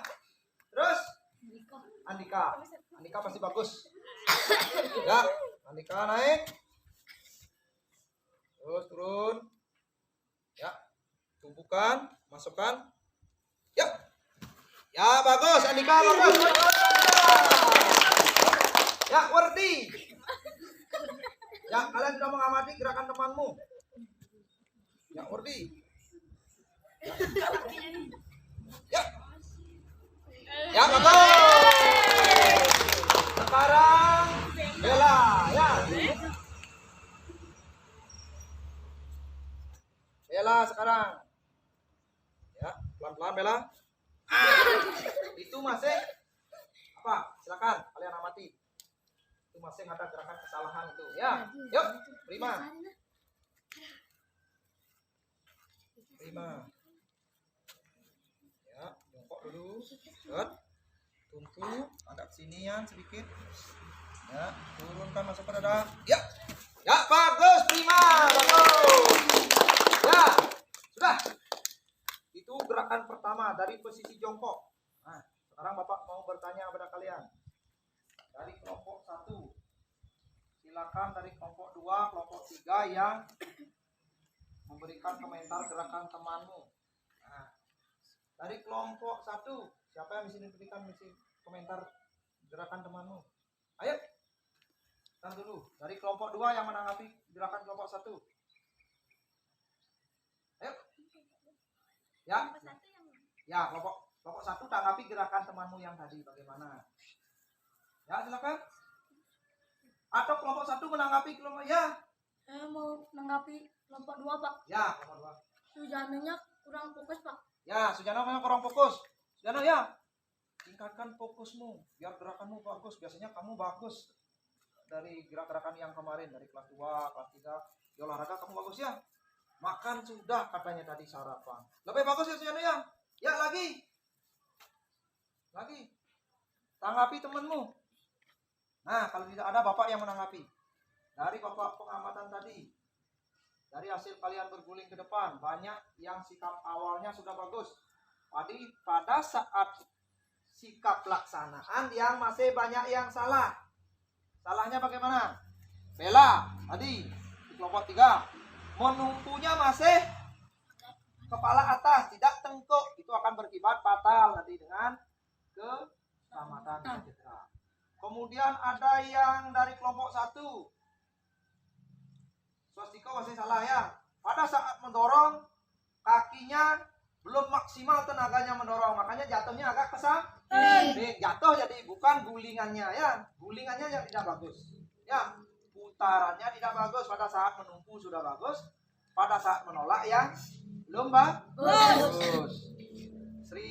Terus Andika pasti bagus. Ya, Andika naik. Terus turun. Ya. Tumpukan, masukkan. Ya. Ya, bagus Andika, bagus. Ya, Wardi. Ya, kalian sudah mengamati gerakan temanmu. Ya, Wardi. Ya. Ya, bagus. Sekarang Bella, ya. Bella sekarang. Ya, pelan-pelan Bella. Itu masih apa? Silakan kalian amati. Itu masih ada gerakan kesalahan itu. Ya, yuk, prima. Ya, jongkok dulu. Set. Tumpu, agak kesinian sedikit. Ya, turunkan masuk ke dada. Ya. Ya, bagus, prima. Bagus. Ya, sudah. Itu gerakan pertama dari posisi jongkok. Nah, sekarang Bapak mau bertanya kepada kalian. Dari kelompok 1. Silakan dari kelompok 2, kelompok 3 yang memberikan komentar gerakan temanmu. Nah, dari kelompok 1, siapa yang di sini berikan komentar gerakan temanmu? Ayo. Tahan dulu. Dari kelompok 2 yang menanggapi gerakan kelompok 1. Ayo. Ya. Ya, kelompok 1 tanggapi gerakan temanmu yang tadi bagaimana? Ya, silakan. Atau kelompok 1 menanggapi kelompok ya. Saya mau menanggapi kelompok 2, Pak. Ya, kelompok 2. Sujananya kurang fokus, Pak. Ya, Sujana kurang fokus. Sujana ya. Tingkatkan fokusmu biar gerakanmu bagus. Biasanya kamu bagus dari gerak-gerakan yang kemarin dari kelas 2, kelas 3. Di olahraga kamu bagus ya. Makan sudah katanya tadi sarapan. Lebih bagus ya Sujana ya. Ya, lagi. Tanggapi temanmu. Nah, kalau tidak ada Bapak yang menanggapi. Dari Bapak pengamatan tadi. Dari hasil kalian berguling ke depan, banyak yang sikap awalnya sudah bagus. Pada saat sikap pelaksanaan yang masih banyak yang salah. Salahnya bagaimana? Bella tadi di kelompok 3 menumpunya masih kepala atas, tidak tengkuk. Itu akan berakibat fatal nanti dengan keselamatan cedera. Kemudian ada yang dari kelompok 1. Swastiko masih salah ya. Pada saat mendorong, kakinya belum maksimal tenaganya mendorong. Makanya jatuhnya agak kesamping. Jatuh jadi bukan gulingannya ya. Gulingannya yang tidak bagus. Ya, putarannya tidak bagus. Pada saat menumpu sudah bagus. Pada saat menolak ya belum bagus. Sri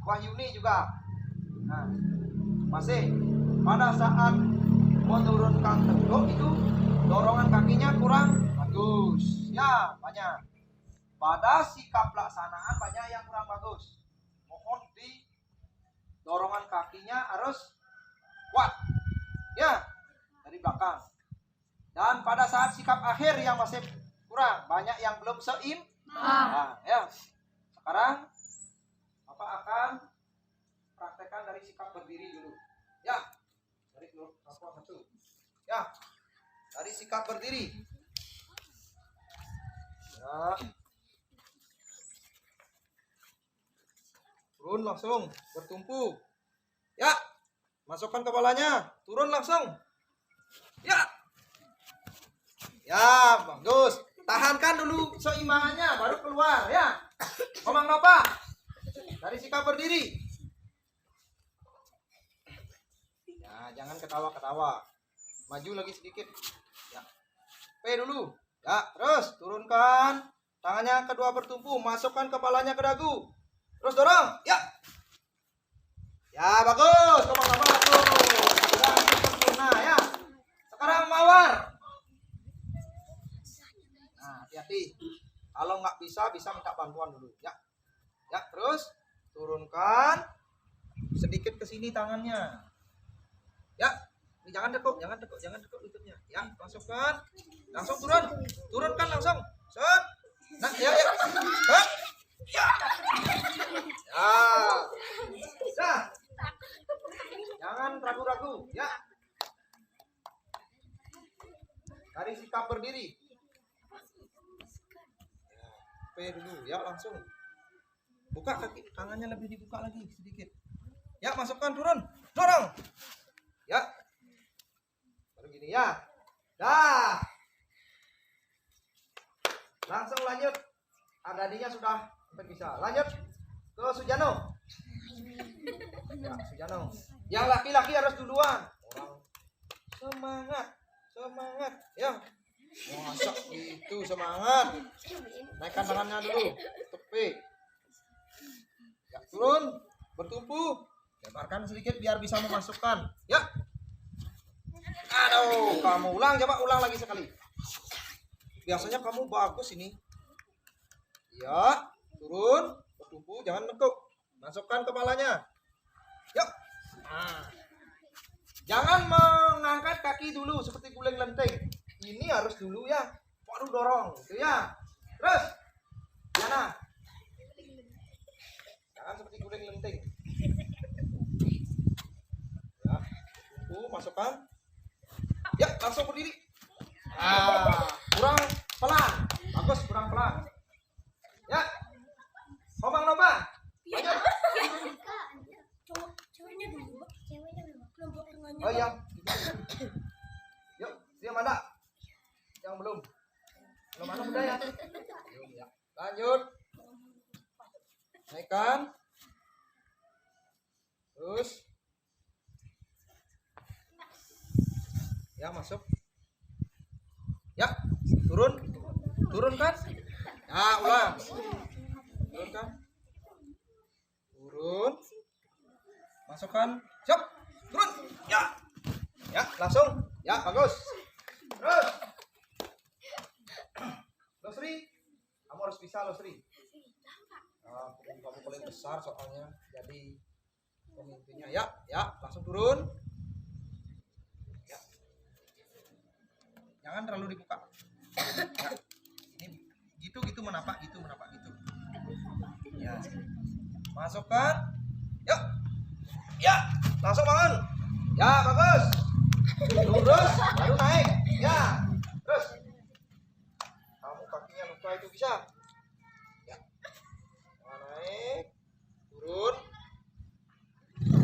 Wahyuni juga. Nah, masih pada saat menurunkan tengkuk itu dorongan kakinya kurang bagus. Ya, banyak. pada sikap pelaksanaan banyak yang kurang bagus. Mohon di dorongan kakinya harus kuat. Ya, dari belakang. Dan pada saat sikap akhir yang masih kurang, banyak yang belum seimbang. Nah, ya. Sekarang Bapak akan praktekkan dari sikap berdiri dulu. Ya. Dari satu. Ya. Dari sikap berdiri. Ya. Turun langsung, bertumpu. Ya. Masukkan kepalanya, turun langsung. Ya. Ya, bagus. Tahankan dulu seimbangannya, baru keluar ya. Komang Nova. Dari sikap berdiri. Ya, jangan ketawa-ketawa. Maju lagi sedikit. Ya. P dulu. Ya, terus turunkan tangannya kedua bertumpu, masukkan kepalanya ke dagu. Terus dorong. Ya. Ya, bagus. Komang Nova bagus. Sudah sempurna ya. Sekarang mawar. Nah, hati-hati. Kalau nggak bisa minta bantuan dulu. Ya. Ya, terus turunkan sedikit ke sini tangannya. Ya. Ini jangan tekuk lututnya. Ya, masukkan. Langsung turun. Turunkan langsung. Set. Nah, ya. Set. Ya. Ya. Dah. Jangan ragu-ragu, ya. Dari sikap berdiri. P dulu ya, langsung buka kaki tangannya, lebih dibuka lagi sedikit ya, masukkan, turun, dorong ya, baru gini ya. Dah, langsung lanjut. Adadinya sudah hampir bisa. Lanjut ke Sujano ya. Sujano yang laki-laki harus duluan. Orang semangat ya. Masa itu semangat. Naikkan tangannya dulu. Tepi. Ya, turun. Bertumpu. Lebarkan sedikit biar bisa memasukkan. Ya. Aduh, kamu ulang lagi sekali. Biasanya kamu bagus ini. Ya, turun. Bertumpu, jangan nekuk. Masukkan kepalanya. Yuk. Nah. Jangan mengangkat kaki dulu seperti guling lenteng. Ini harus dulu ya, baru dorong, gitu ya. Terus, Diana. Jangan seperti guling lenting. Ya, masukkan. Ya, langsung berdiri. Kurang pelan. Bagus, kurang pelan. Ya, Komang Nova. Lanjut. Oh iya. Yuk, dia mana? Yang belum ada udah ya. Lanjut, naikkan, terus ya, masuk ya, turunkan ya, ulang, turunkan, masukkan, siap, turun ya, langsung ya, bagus. Terus Losri, kamu harus bisa, Losri. Kamu paling besar soalnya, jadi pemimpinnya. Ya, langsung turun. Ya. Jangan terlalu dibuka. Ya. Ini gitu menapak gitu. Ya. Masukkan. Yuk. Ya, langsung bangun. Ya, bagus. Lurus, baru naik. Ya. Terus. Kamu kakinya lupa itu bisa. Ya. Naik, turun.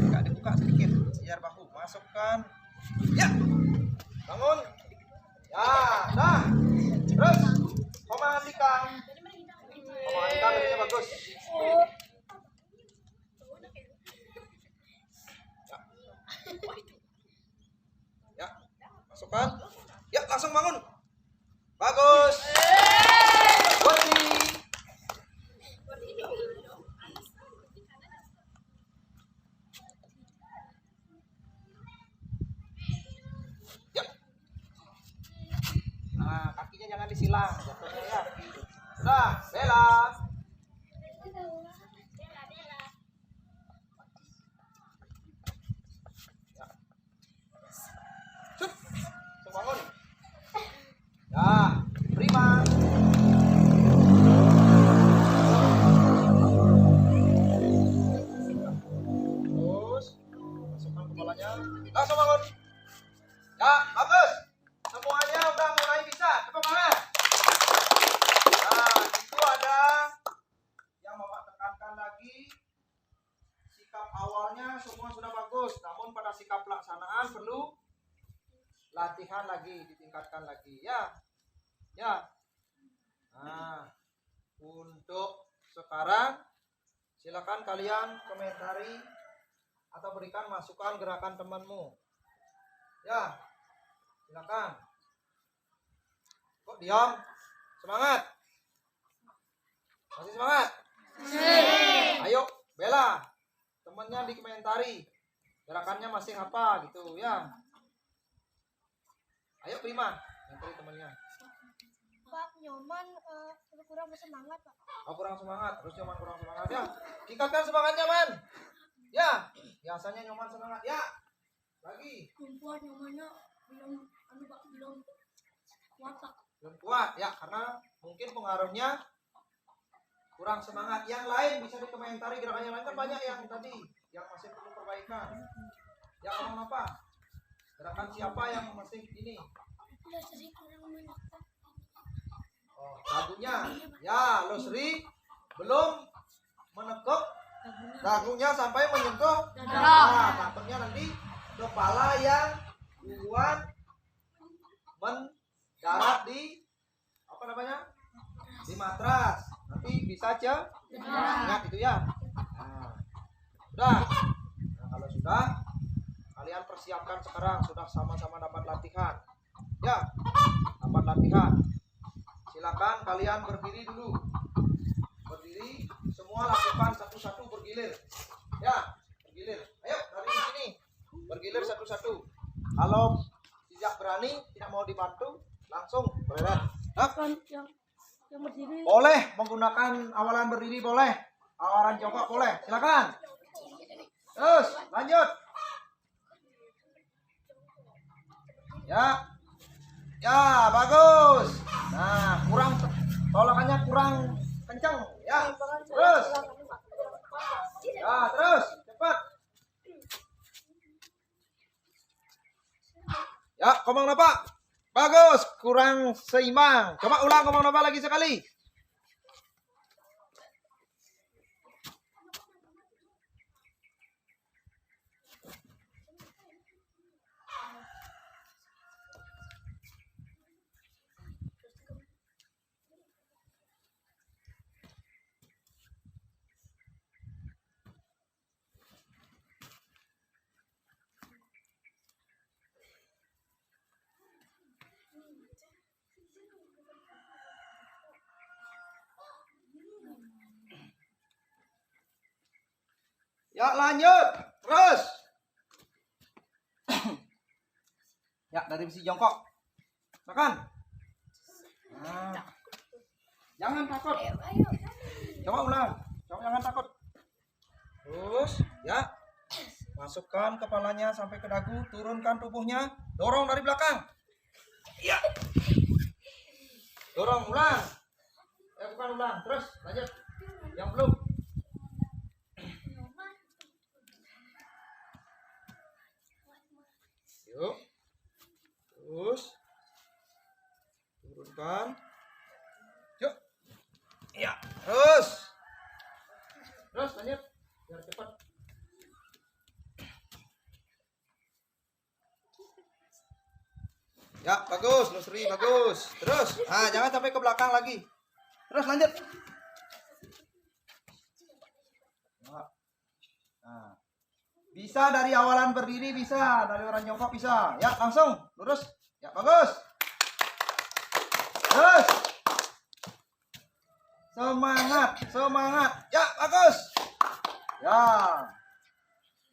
Agak dibuka sedikit biar bahu. Masukkan. Ya. Bangun. Ya, dah. Terus. Komang Andika. Lebihnya bagus. Ya. Masukkan. Ya, langsung bangun. Bagus. Berdiri. Ya. Nah, kakinya jangan disilang, jatuhnya ya. Sudah, bela. Cuk. Bangun. Ya, prima. Terus masukkan kepalanya. Langsung bangun. Ya, bagus. Semuanya udah mulai bisa. Tepuk tangan. Nah, itu ada yang Bapak tekankan lagi. Sikap awalnya semua sudah bagus, namun pada sikap pelaksanaan perlu latihan lagi, ditingkatkan lagi. Ya. Ya. Nah, untuk sekarang silakan kalian komentari atau berikan masukan gerakan temanmu. Ya. Silakan. Kok diam? Semangat. Masih semangat? Ayo, bela. Temennya dikomentari. Gerakannya masih apa gitu ya. Ayo prima. Komentari temennya. Pak, Nyoman kurang bersemangat, Pak. Oh, kurang semangat. Terus Nyoman kurang semangat ya. Tingkatkan semangatnya, Man. Ya. Biasanya Nyoman semangat. Ya. Lagi. Kuat Nyomannya belum kuat, Pak. Belum kuat ya, karena mungkin pengaruhnya kurang semangat. Yang lain bisa dikomentari gerakan yang lain, kan banyak yang tadi yang masih perlu perbaikan. Ya, ngomong apa? Gerakan siapa yang masih ini? Oh, lagunya. Ya, Losri belum menekuk dagunya sampai menyentuh. Nah, takutnya nanti kepala yang duluan mendarat di apa namanya? Di matras. Nanti bisa aja ingat itu ya. Nah, sudah. Nah, kalau sudah, kalian persiapkan sekarang, sudah sama-sama dapat latihan. Ya, dapat latihan. Silakan kalian berdiri dulu. Berdiri, semua lakukan satu-satu bergilir. Ya, bergilir. Ayo dari sini. Bergilir satu-satu. Kalau tidak berani, tidak mau dibantu, langsung bergerak. Yang berdiri. Boleh menggunakan awalan berdiri, boleh. Awalan jongkok boleh. Silakan. Terus lanjut. Ya. Ya, bagus. Nah, kurang tolakannya kurang kencang. Ya. Terus. Ya, terus. Cepat. Ya, komang apa? Bagus, kurang seimbang. Coba ulang komang apa lagi sekali. Ya, lanjut. Terus. Ya, dari sisi jongkok. Makan. Nah. Jangan takut. Coba ulang. Coba jangan takut. Terus, ya. Masukkan kepalanya sampai ke dagu, turunkan tubuhnya, dorong dari belakang. Ya. Dorong ulang. Bukan ulang. Terus, lanjut. Yang belum. Yuk. Terus. Turunkan. Yuk. Ya, terus. Terus lanjut. Biar cepat. Ya, bagus, Nusri, bagus. Terus. Ah, jangan sampai ke belakang lagi. Terus lanjut. Nah. Bisa dari awalan berdiri, bisa dari orang jongkok, bisa. Ya, langsung lurus. Ya, bagus. Terus. Semangat, semangat. Ya, bagus. Ya.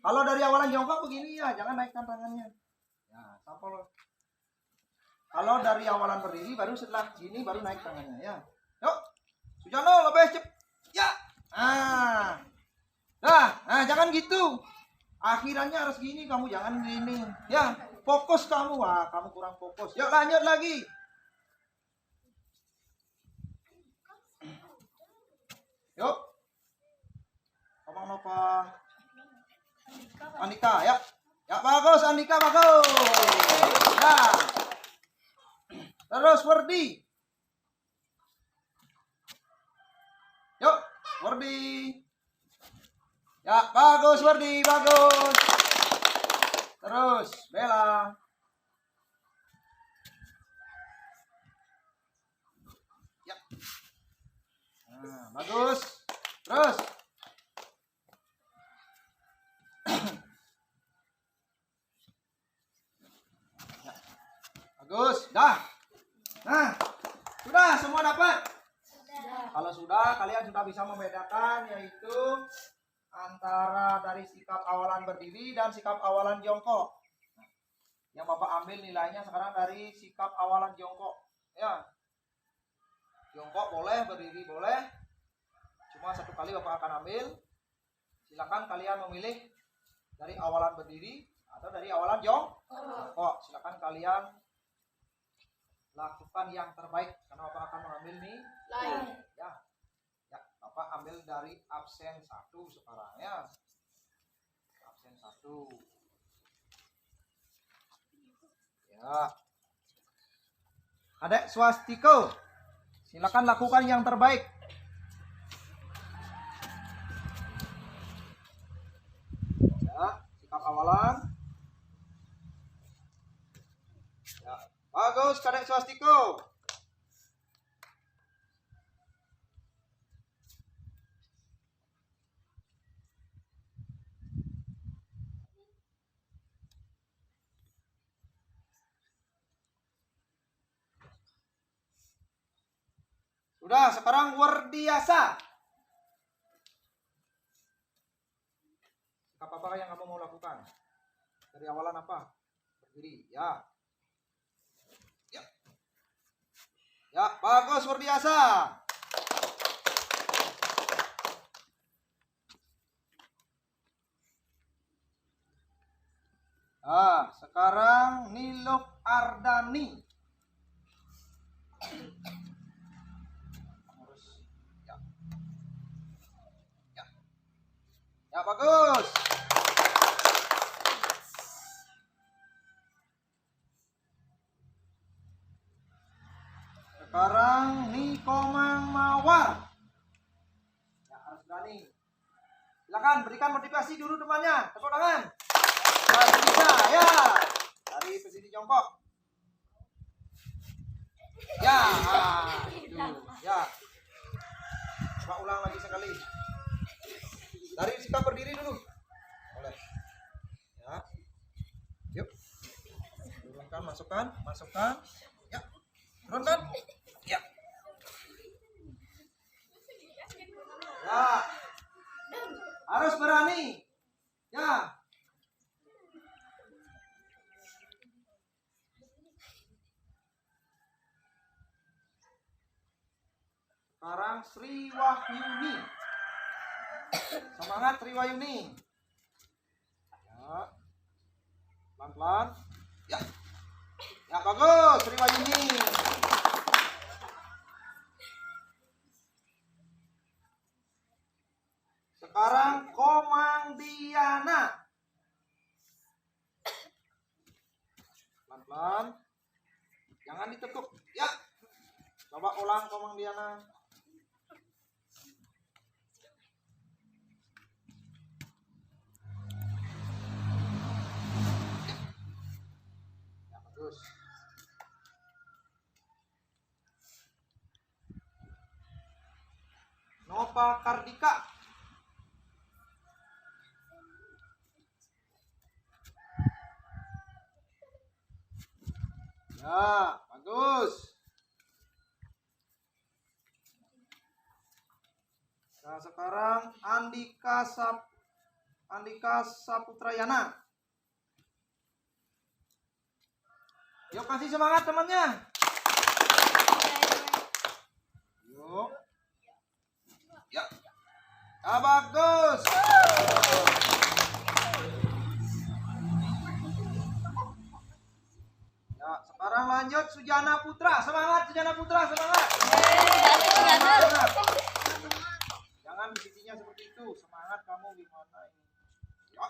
Kalau dari awalan jongkok begini ya, jangan naikkan tangannya. Ya, sampel. Kalau dari awalan berdiri, baru setelah gini baru naik tangannya ya. Yuk. Jono lebih cep. Ya. Nah, jangan gitu. Akhirannya harus gini, kamu jangan gini. Ya, fokus kamu. Wah, kamu kurang fokus. Yuk lanjut lagi. Yuk. Ngomong apa? Andika, ya. Ya bagus, Andika bagus. Ya. Terus Wardi. Yuk, Wardi. Ya, bagus Wardi, bagus. Terus Bella. Ya. Nah, bagus. Terus. Ya. Bagus, dah. Nah, sudah semua dapat. Kalau sudah, kalian sudah bisa membedakan yaitu antara dari sikap awalan berdiri dan sikap awalan jongkok. Yang Bapak ambil nilainya sekarang dari sikap awalan jongkok. Ya, jongkok boleh, berdiri boleh. Cuma satu kali Bapak akan ambil. Silakan kalian memilih dari awalan berdiri atau dari awalan jongkok. Silakan kalian lakukan yang terbaik karena Bapak akan mengambil nilai. Ya. Ya, Bapak ambil dari absen 1 sekarang ya. Absen 1. Ya. Adek swastiko. Silakan lakukan yang terbaik. Ya, sikap awalan. Ya, bagus Kadek swastiko. Sudah, sekarang Wardiasa. Apa yang kamu mau lakukan? Dari awalan apa? Berdiri, ya. Ya. Ya, bagus Wardiasa. Sekarang Niluk Ardani. Ya bagus. Sekarang Nikomang Mawar. Ya harus berani. Silakan berikan motivasi dulu temannya. Tepuk tangan. Masih bisa ya. Dari posisi jongkok. Ya. Itu. Ya. Coba ulang lagi sekali. Dari sikap berdiri dulu. Boleh. Ya. Yuk. Turunkan, masukkan. Ya. Turunkan. Ya. Ya. Harus berani. Ya. Sekarang Sri Wahyuni. Semangat Sri Wahyuni. Ya. Pelan-pelan. Ya. Ya bagus Sri Wahyuni. Sekarang Komang Diana. Pelan-pelan. Jangan ditekuk. Ya. Coba ulang Komang Diana. Terus. Nova Kardika. Ya, bagus. Nah, sekarang Andika Saputrayana. Yuk kasih semangat temannya. Yuk. Ya, bagus. Ya, sekarang lanjut Sujana Putra. Semangat Sujana Putra, semangat. Semangat. Jangan bisitinya seperti itu. Semangat kamu gimana ini? Ya.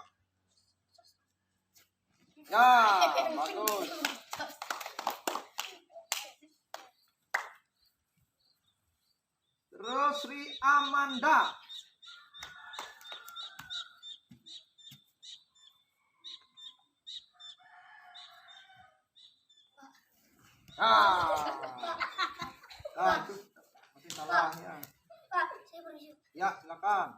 Ya, bagus. Terus Sri Amanda. Itu masih salah ya. Pak, saya bersiap. Ya, silakan.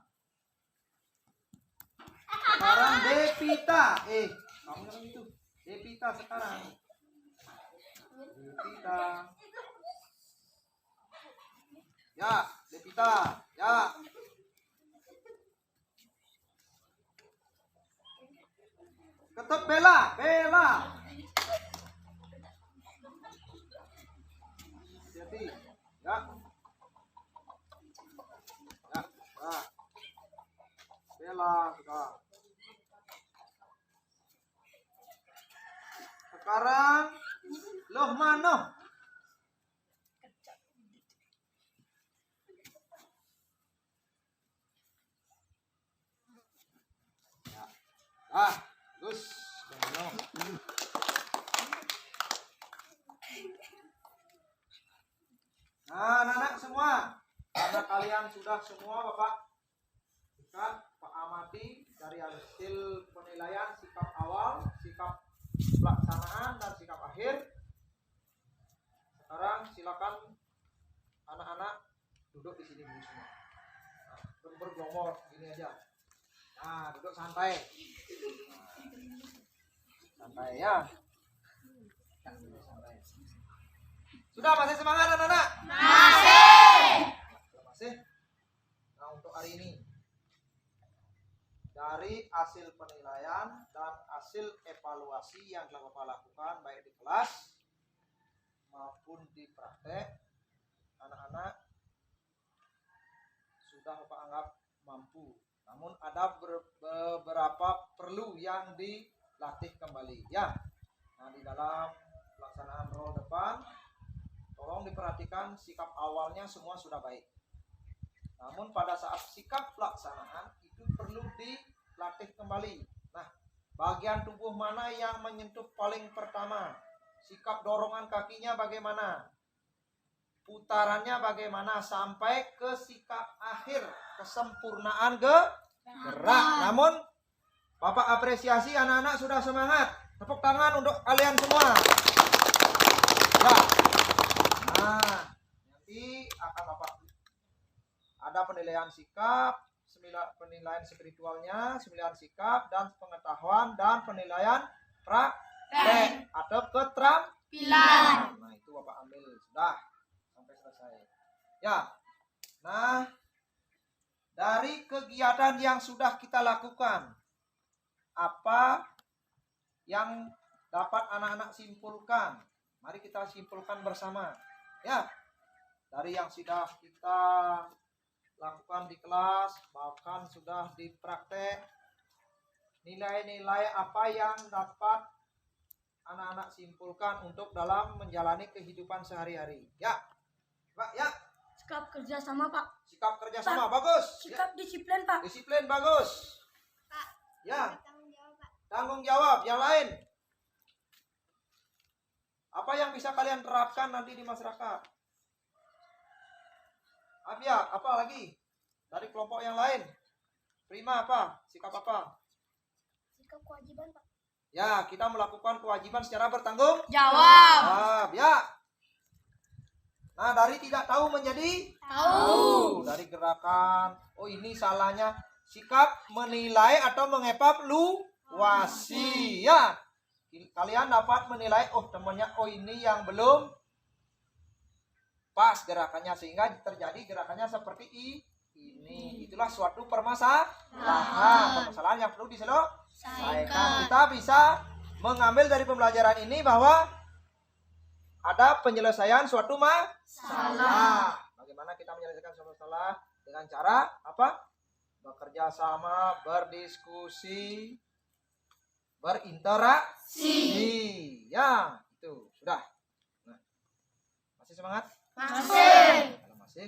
Sekarang Devita. Kamu yang itu. Devita sekarang. Devita. Ya, Devita. Ya. Tetap Bella. Bella. Hati-hati. Ya. Ya. Ya. Bella sudah. Sekarang Lohmano. Ya. Bagus. Lohmano. Nah, anak-anak semua, karena kalian sudah semua Bapak ikat, Pak amati dari hasil penilaian sikap awal, sikap pelaksanaan dan sikap akhir. Sekarang silakan anak-anak duduk di sini dulu semua. Nah, bergelomor gini aja. Nah, duduk santai. Santai ya. Ya, duduk santai. Sudah masih semangat anak-anak? Masih. Nah, untuk hari ini dari hasil penilaian dan hasil evaluasi yang telah Bapak lakukan baik di kelas maupun di praktek, anak-anak sudah Bapak anggap mampu. Namun ada beberapa perlu yang dilatih kembali ya. Nah, di dalam pelaksanaan roll depan tolong diperhatikan sikap awalnya semua sudah baik. Namun pada saat sikap pelaksanaan itu perlu dilatih kembali. Nah, bagian tubuh mana yang menyentuh paling pertama? Sikap dorongan kakinya bagaimana? Putarannya bagaimana sampai ke sikap akhir, kesempurnaan gerak. Namun Bapak apresiasi anak-anak sudah semangat. Tepuk tangan untuk kalian semua. Ya. Nah, nanti akan Bapak ada penilaian sikap, penilaian spiritualnya, 9 sikap dan pengetahuan dan penilaian praktek atau keterampilan. Nah, itu Bapak ambil sudah sampai selesai. Ya. Nah, dari kegiatan yang sudah kita lakukan, apa yang dapat anak-anak simpulkan? Mari kita simpulkan bersama. Ya, dari yang sudah kita lakukan di kelas, bahkan sudah di praktek, nilai-nilai apa yang dapat anak-anak simpulkan untuk dalam menjalani kehidupan sehari-hari. Ya, Pak, ya. Sikap kerjasama, Pak. Sikap kerjasama, bagus. Sikap disiplin, Pak. Disiplin, bagus. Pak, Ya, tanggung jawab, Pak. tanggung jawab. Yang lain, apa yang bisa kalian terapkan nanti di masyarakat? Abia, apa lagi? Dari kelompok yang lain. Prima apa? Sikap apa? Sikap kewajiban, Pak. Ya, kita melakukan kewajiban secara bertanggung Jawab. ya. Nah, dari tidak tahu menjadi tahu. Dari gerakan, oh ini salahnya. Sikap menilai atau mengevaluasi. Ya. Kalian dapat menilai, oh temannya, oh ini yang belum pas gerakannya sehingga terjadi gerakannya seperti ini. Itulah suatu permasalahan yang perlu diselesaikan. Kita bisa mengambil dari pembelajaran ini bahwa ada penyelesaian suatu masalah. Bagaimana kita menyelesaikan suatu masalah dengan cara apa? bekerja sama, berdiskusi, berinteraksi. Ya, itu sudah. Nah, masih semangat? Masih. Kalau masih,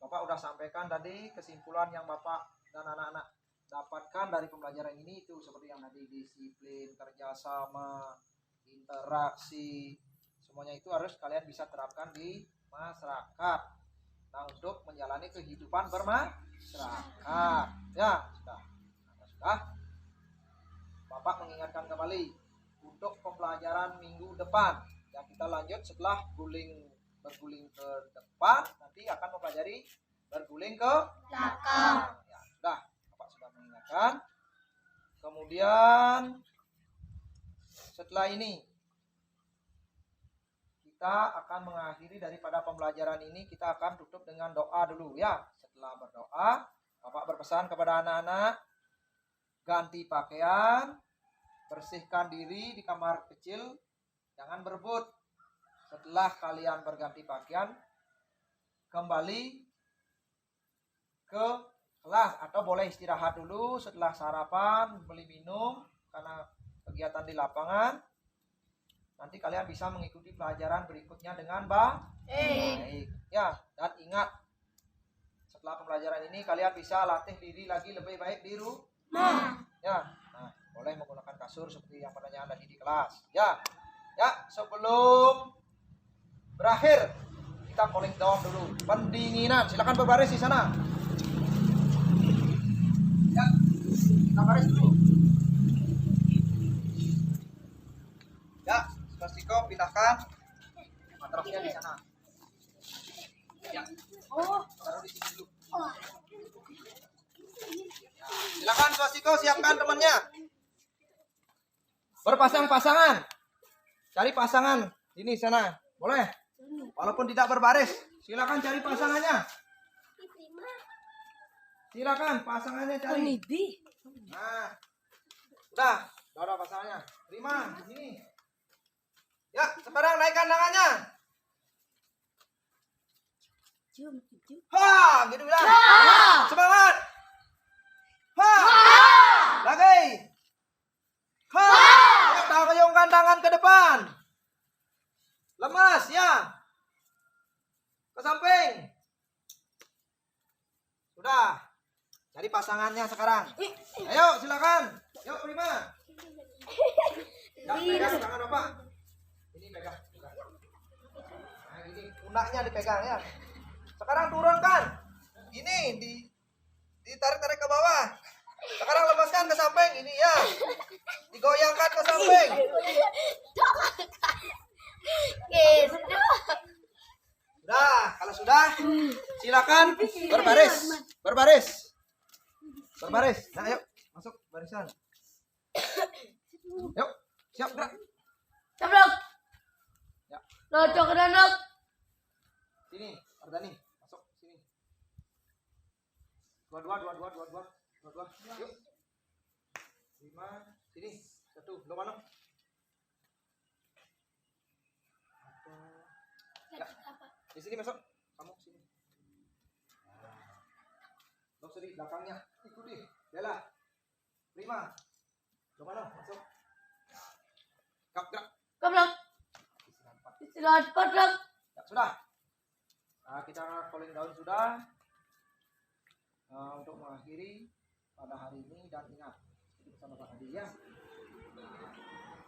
Bapak udah sampaikan tadi kesimpulan yang Bapak dan anak-anak dapatkan dari pembelajaran ini itu seperti yang tadi disiplin, kerjasama, interaksi, semuanya itu harus kalian bisa terapkan di masyarakat. Nah, untuk menjalani kehidupan bermasyarakat. Ya, sudah. Nah, sudah. Bapak mengingatkan kembali untuk pembelajaran minggu depan. Ya, kita lanjut setelah berguling ke depan, nanti akan mempelajari berguling ke belakang. Ya, sudah. Bapak sudah mengingatkan. Kemudian setelah ini kita akan mengakhiri daripada pembelajaran ini, kita akan tutup dengan doa dulu ya. Setelah berdoa, Bapak berpesan kepada anak-anak, ganti pakaian, bersihkan diri di kamar kecil, jangan berebut. Setelah kalian berganti pakaian, kembali ke kelas atau boleh istirahat dulu setelah sarapan, beli minum karena kegiatan di lapangan. Nanti kalian bisa mengikuti pelajaran berikutnya dengan baik. Ya, dan ingat, setelah pembelajaran ini kalian bisa latih diri lagi lebih baik di rumah. Ya, nah, boleh menggunakan kasur seperti yang pertanyaan tadi di kelas. Ya, sebelum berakhir kita cooling down dulu, pendinginan. Silakan berbaris di sana. Ya, kita baris dulu. Ya, Siko pindahkan matrasnya di sana. Ya. Taruh di sini dulu. Silakan Swastiko siapkan temannya. Berpasang-pasangan. Cari pasangan ini sana. Boleh? Walaupun tidak berbaris, silakan cari pasangannya. Silakan pasangannya cari. Nah. Udah pasangannya. Terima di sini. Ya, sekarang naikkan tangannya. Ha, gitu bilang. Semangat. Ha. Lagi. Ha. Kita kayungkan tangan ke depan. Lemas ya. Ke samping. Sudah. Cari pasangannya sekarang. Ayo, silakan. Yuk, Prima. Ya, pegang tangan Bapak. Ini pegang. Nah, ini pundaknya dipegang ya. Sekarang turunkan. Ini ditarik-tarik ke bawah. Sekarang lepaskan ke samping ini ya. Digoyangkan ke samping. Sudah, kalau sudah silakan berbaris. Nah, yuk masuk barisan. Yuk, siap gerak. Caplok. Ya. Locok anak. Sini, Ardani, masuk sini. Dua. Yuk. 5, sini. 1, belum mana? Ya. Di sini masuk. Kamu sini. Dok sini belakangnya. Ikuti. Bella. Prima. Belum mana? Masuk. Gerak. Caplok. Istirahat patlok. Ya, sudah. Nah, kita calling down sudah. Untuk mengakhiri pada hari ini dan ingat itu bersama Pak Hadi ya.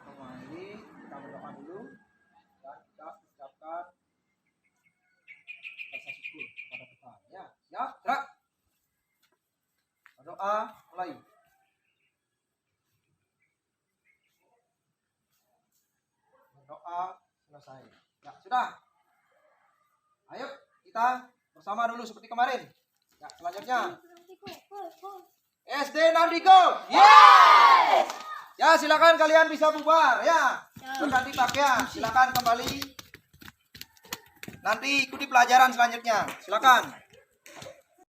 Untuk mengakhiri kita berdoa dulu dan kita ucapkan rasa syukur kepada Tuhan ya. Siap, gerak. Berdoa mulai. Berdoa selesai. Ya, sudah. Ayo kita bersama dulu seperti kemarin. Ya, selanjutnya SD Nandiko. Yes! Ya, silakan kalian bisa bubar ya. Berganti pakaian. Silakan kembali. Nanti ikuti pelajaran selanjutnya. Silakan.